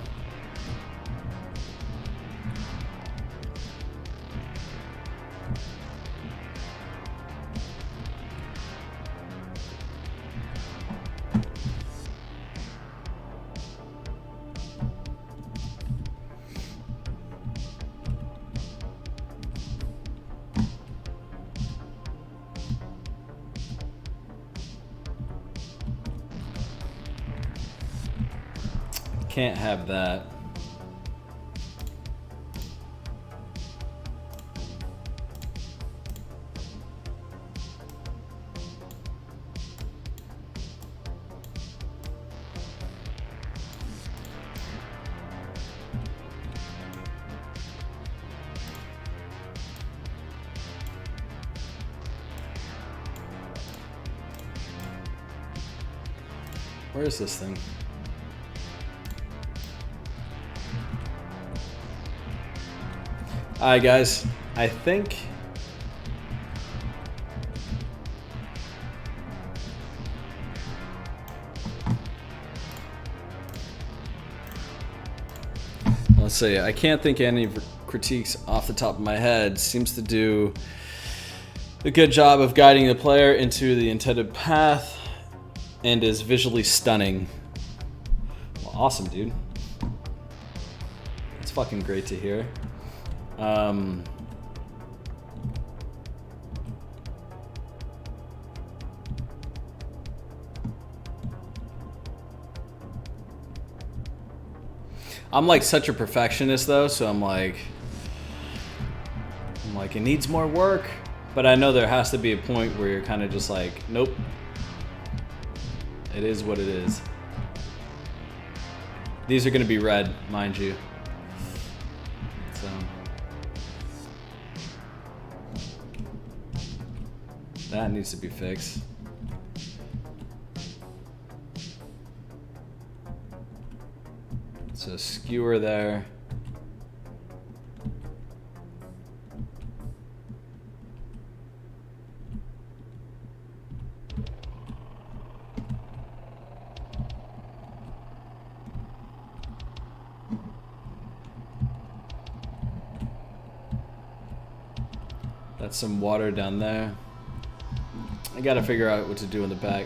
Can't have that. Where is this thing? Alright guys, I think let's see, I can't think of any critiques off the top of my head. Seems to do a good job of guiding the player into the intended path and is visually stunning. Well, awesome, dude. That's fucking great to hear. I'm like such a perfectionist though, so I'm like it needs more work, but I know there has to be a point where you're kind of just like, nope, it is what it is. These are going to be red, mind you. So that needs to be fixed. So skewer there. That's some water down there. I gotta figure out what to do in the back.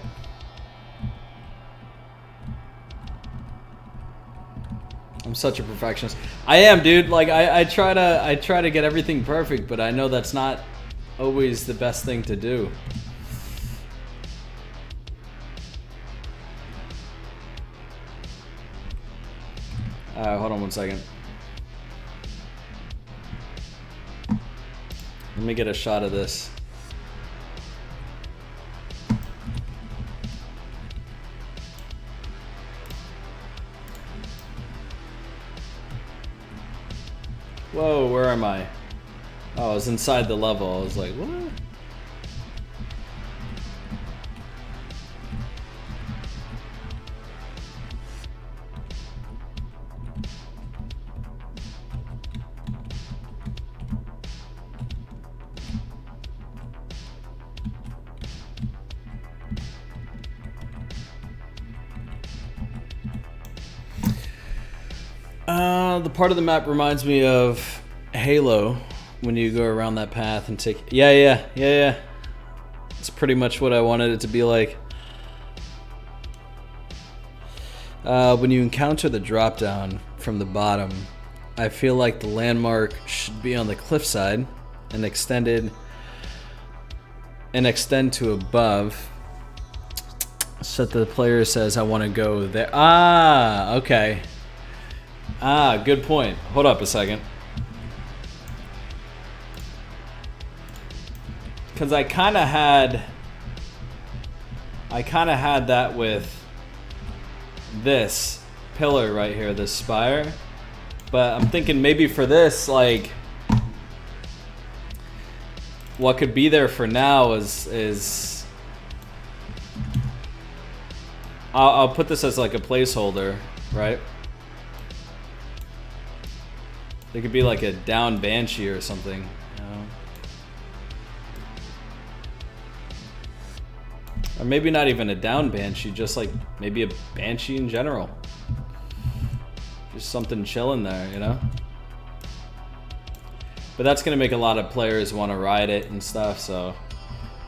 I'm such a perfectionist. I am, dude. Like I try to get everything perfect, but I know that's not always the best thing to do. Hold on one second. Let me get a shot of this. Whoa, where am I? Oh, I was inside the level. I was like, what? The part of the map reminds me of Halo when you go around that path and take... Yeah. It's pretty much what I wanted it to be like. When you encounter the drop down from the bottom, I feel like the landmark should be on the cliffside and extend to above, so that the player says, I want to go there. Ah, okay. Ah, good point. Hold up a second. Because I kind of had that with this, pillar right here, this spire. But I'm thinking maybe for this, like, what could be there for now is I'll put this as like a placeholder, right? It could be like a down banshee or something, you know? Or maybe not even a down banshee, just like maybe a banshee in general. Just something chilling there, you know? But that's gonna make a lot of players want to ride it and stuff, so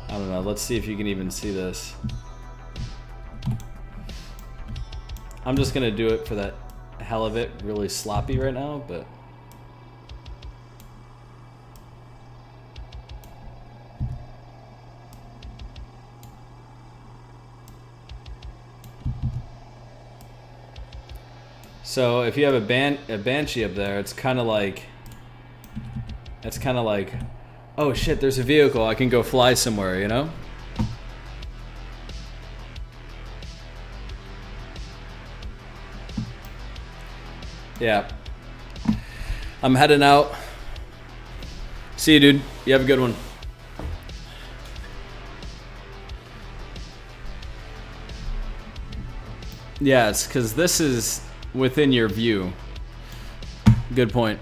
I don't know. Let's see if you can even see this. I'm just gonna do it for that hell of it, really sloppy right now, but so if you have a banshee up there, it's kind of like, oh shit, there's a vehicle, I can go fly somewhere, you know? Yeah. I'm heading out. See you, dude. You have a good one. Yeah, it's because this is within your view. Good point.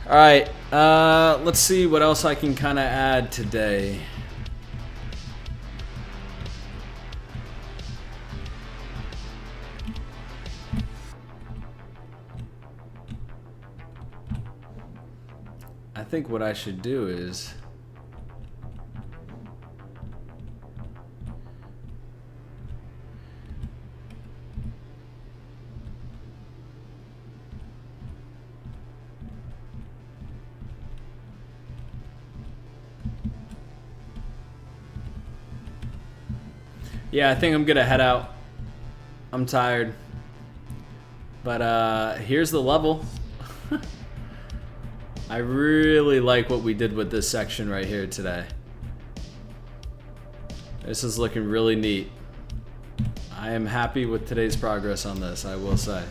All right, let's see what else I can kind of add today. I think what I should do is yeah, I think I'm gonna head out. I'm tired. But here's the level. I really like what we did with this section right here today. This is looking really neat. I am happy with today's progress on this, I will say.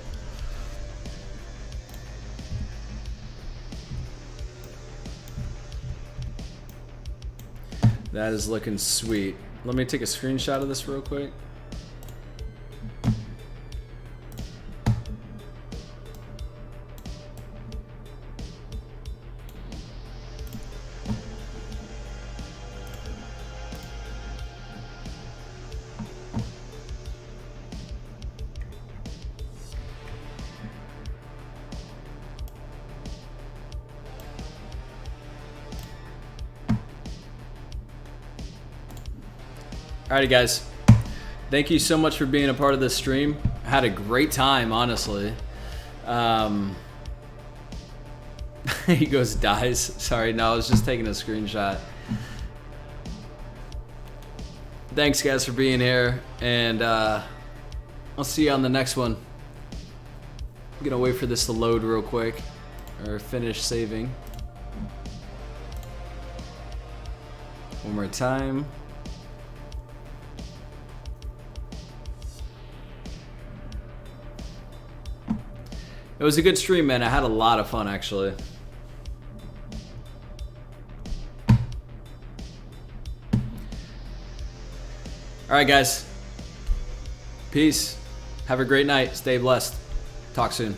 That is looking sweet. Let me take a screenshot of this real quick. Alrighty guys, thank you so much for being a part of this stream. I had a great time, honestly. He goes, dies. Sorry, no, I was just taking a screenshot. Thanks guys for being here, and I'll see you on the next one. I'm gonna wait for this to load real quick, or finish saving. One more time. It was a good stream, man. I had a lot of fun, actually. All right, guys. Peace. Have a great night. Stay blessed. Talk soon.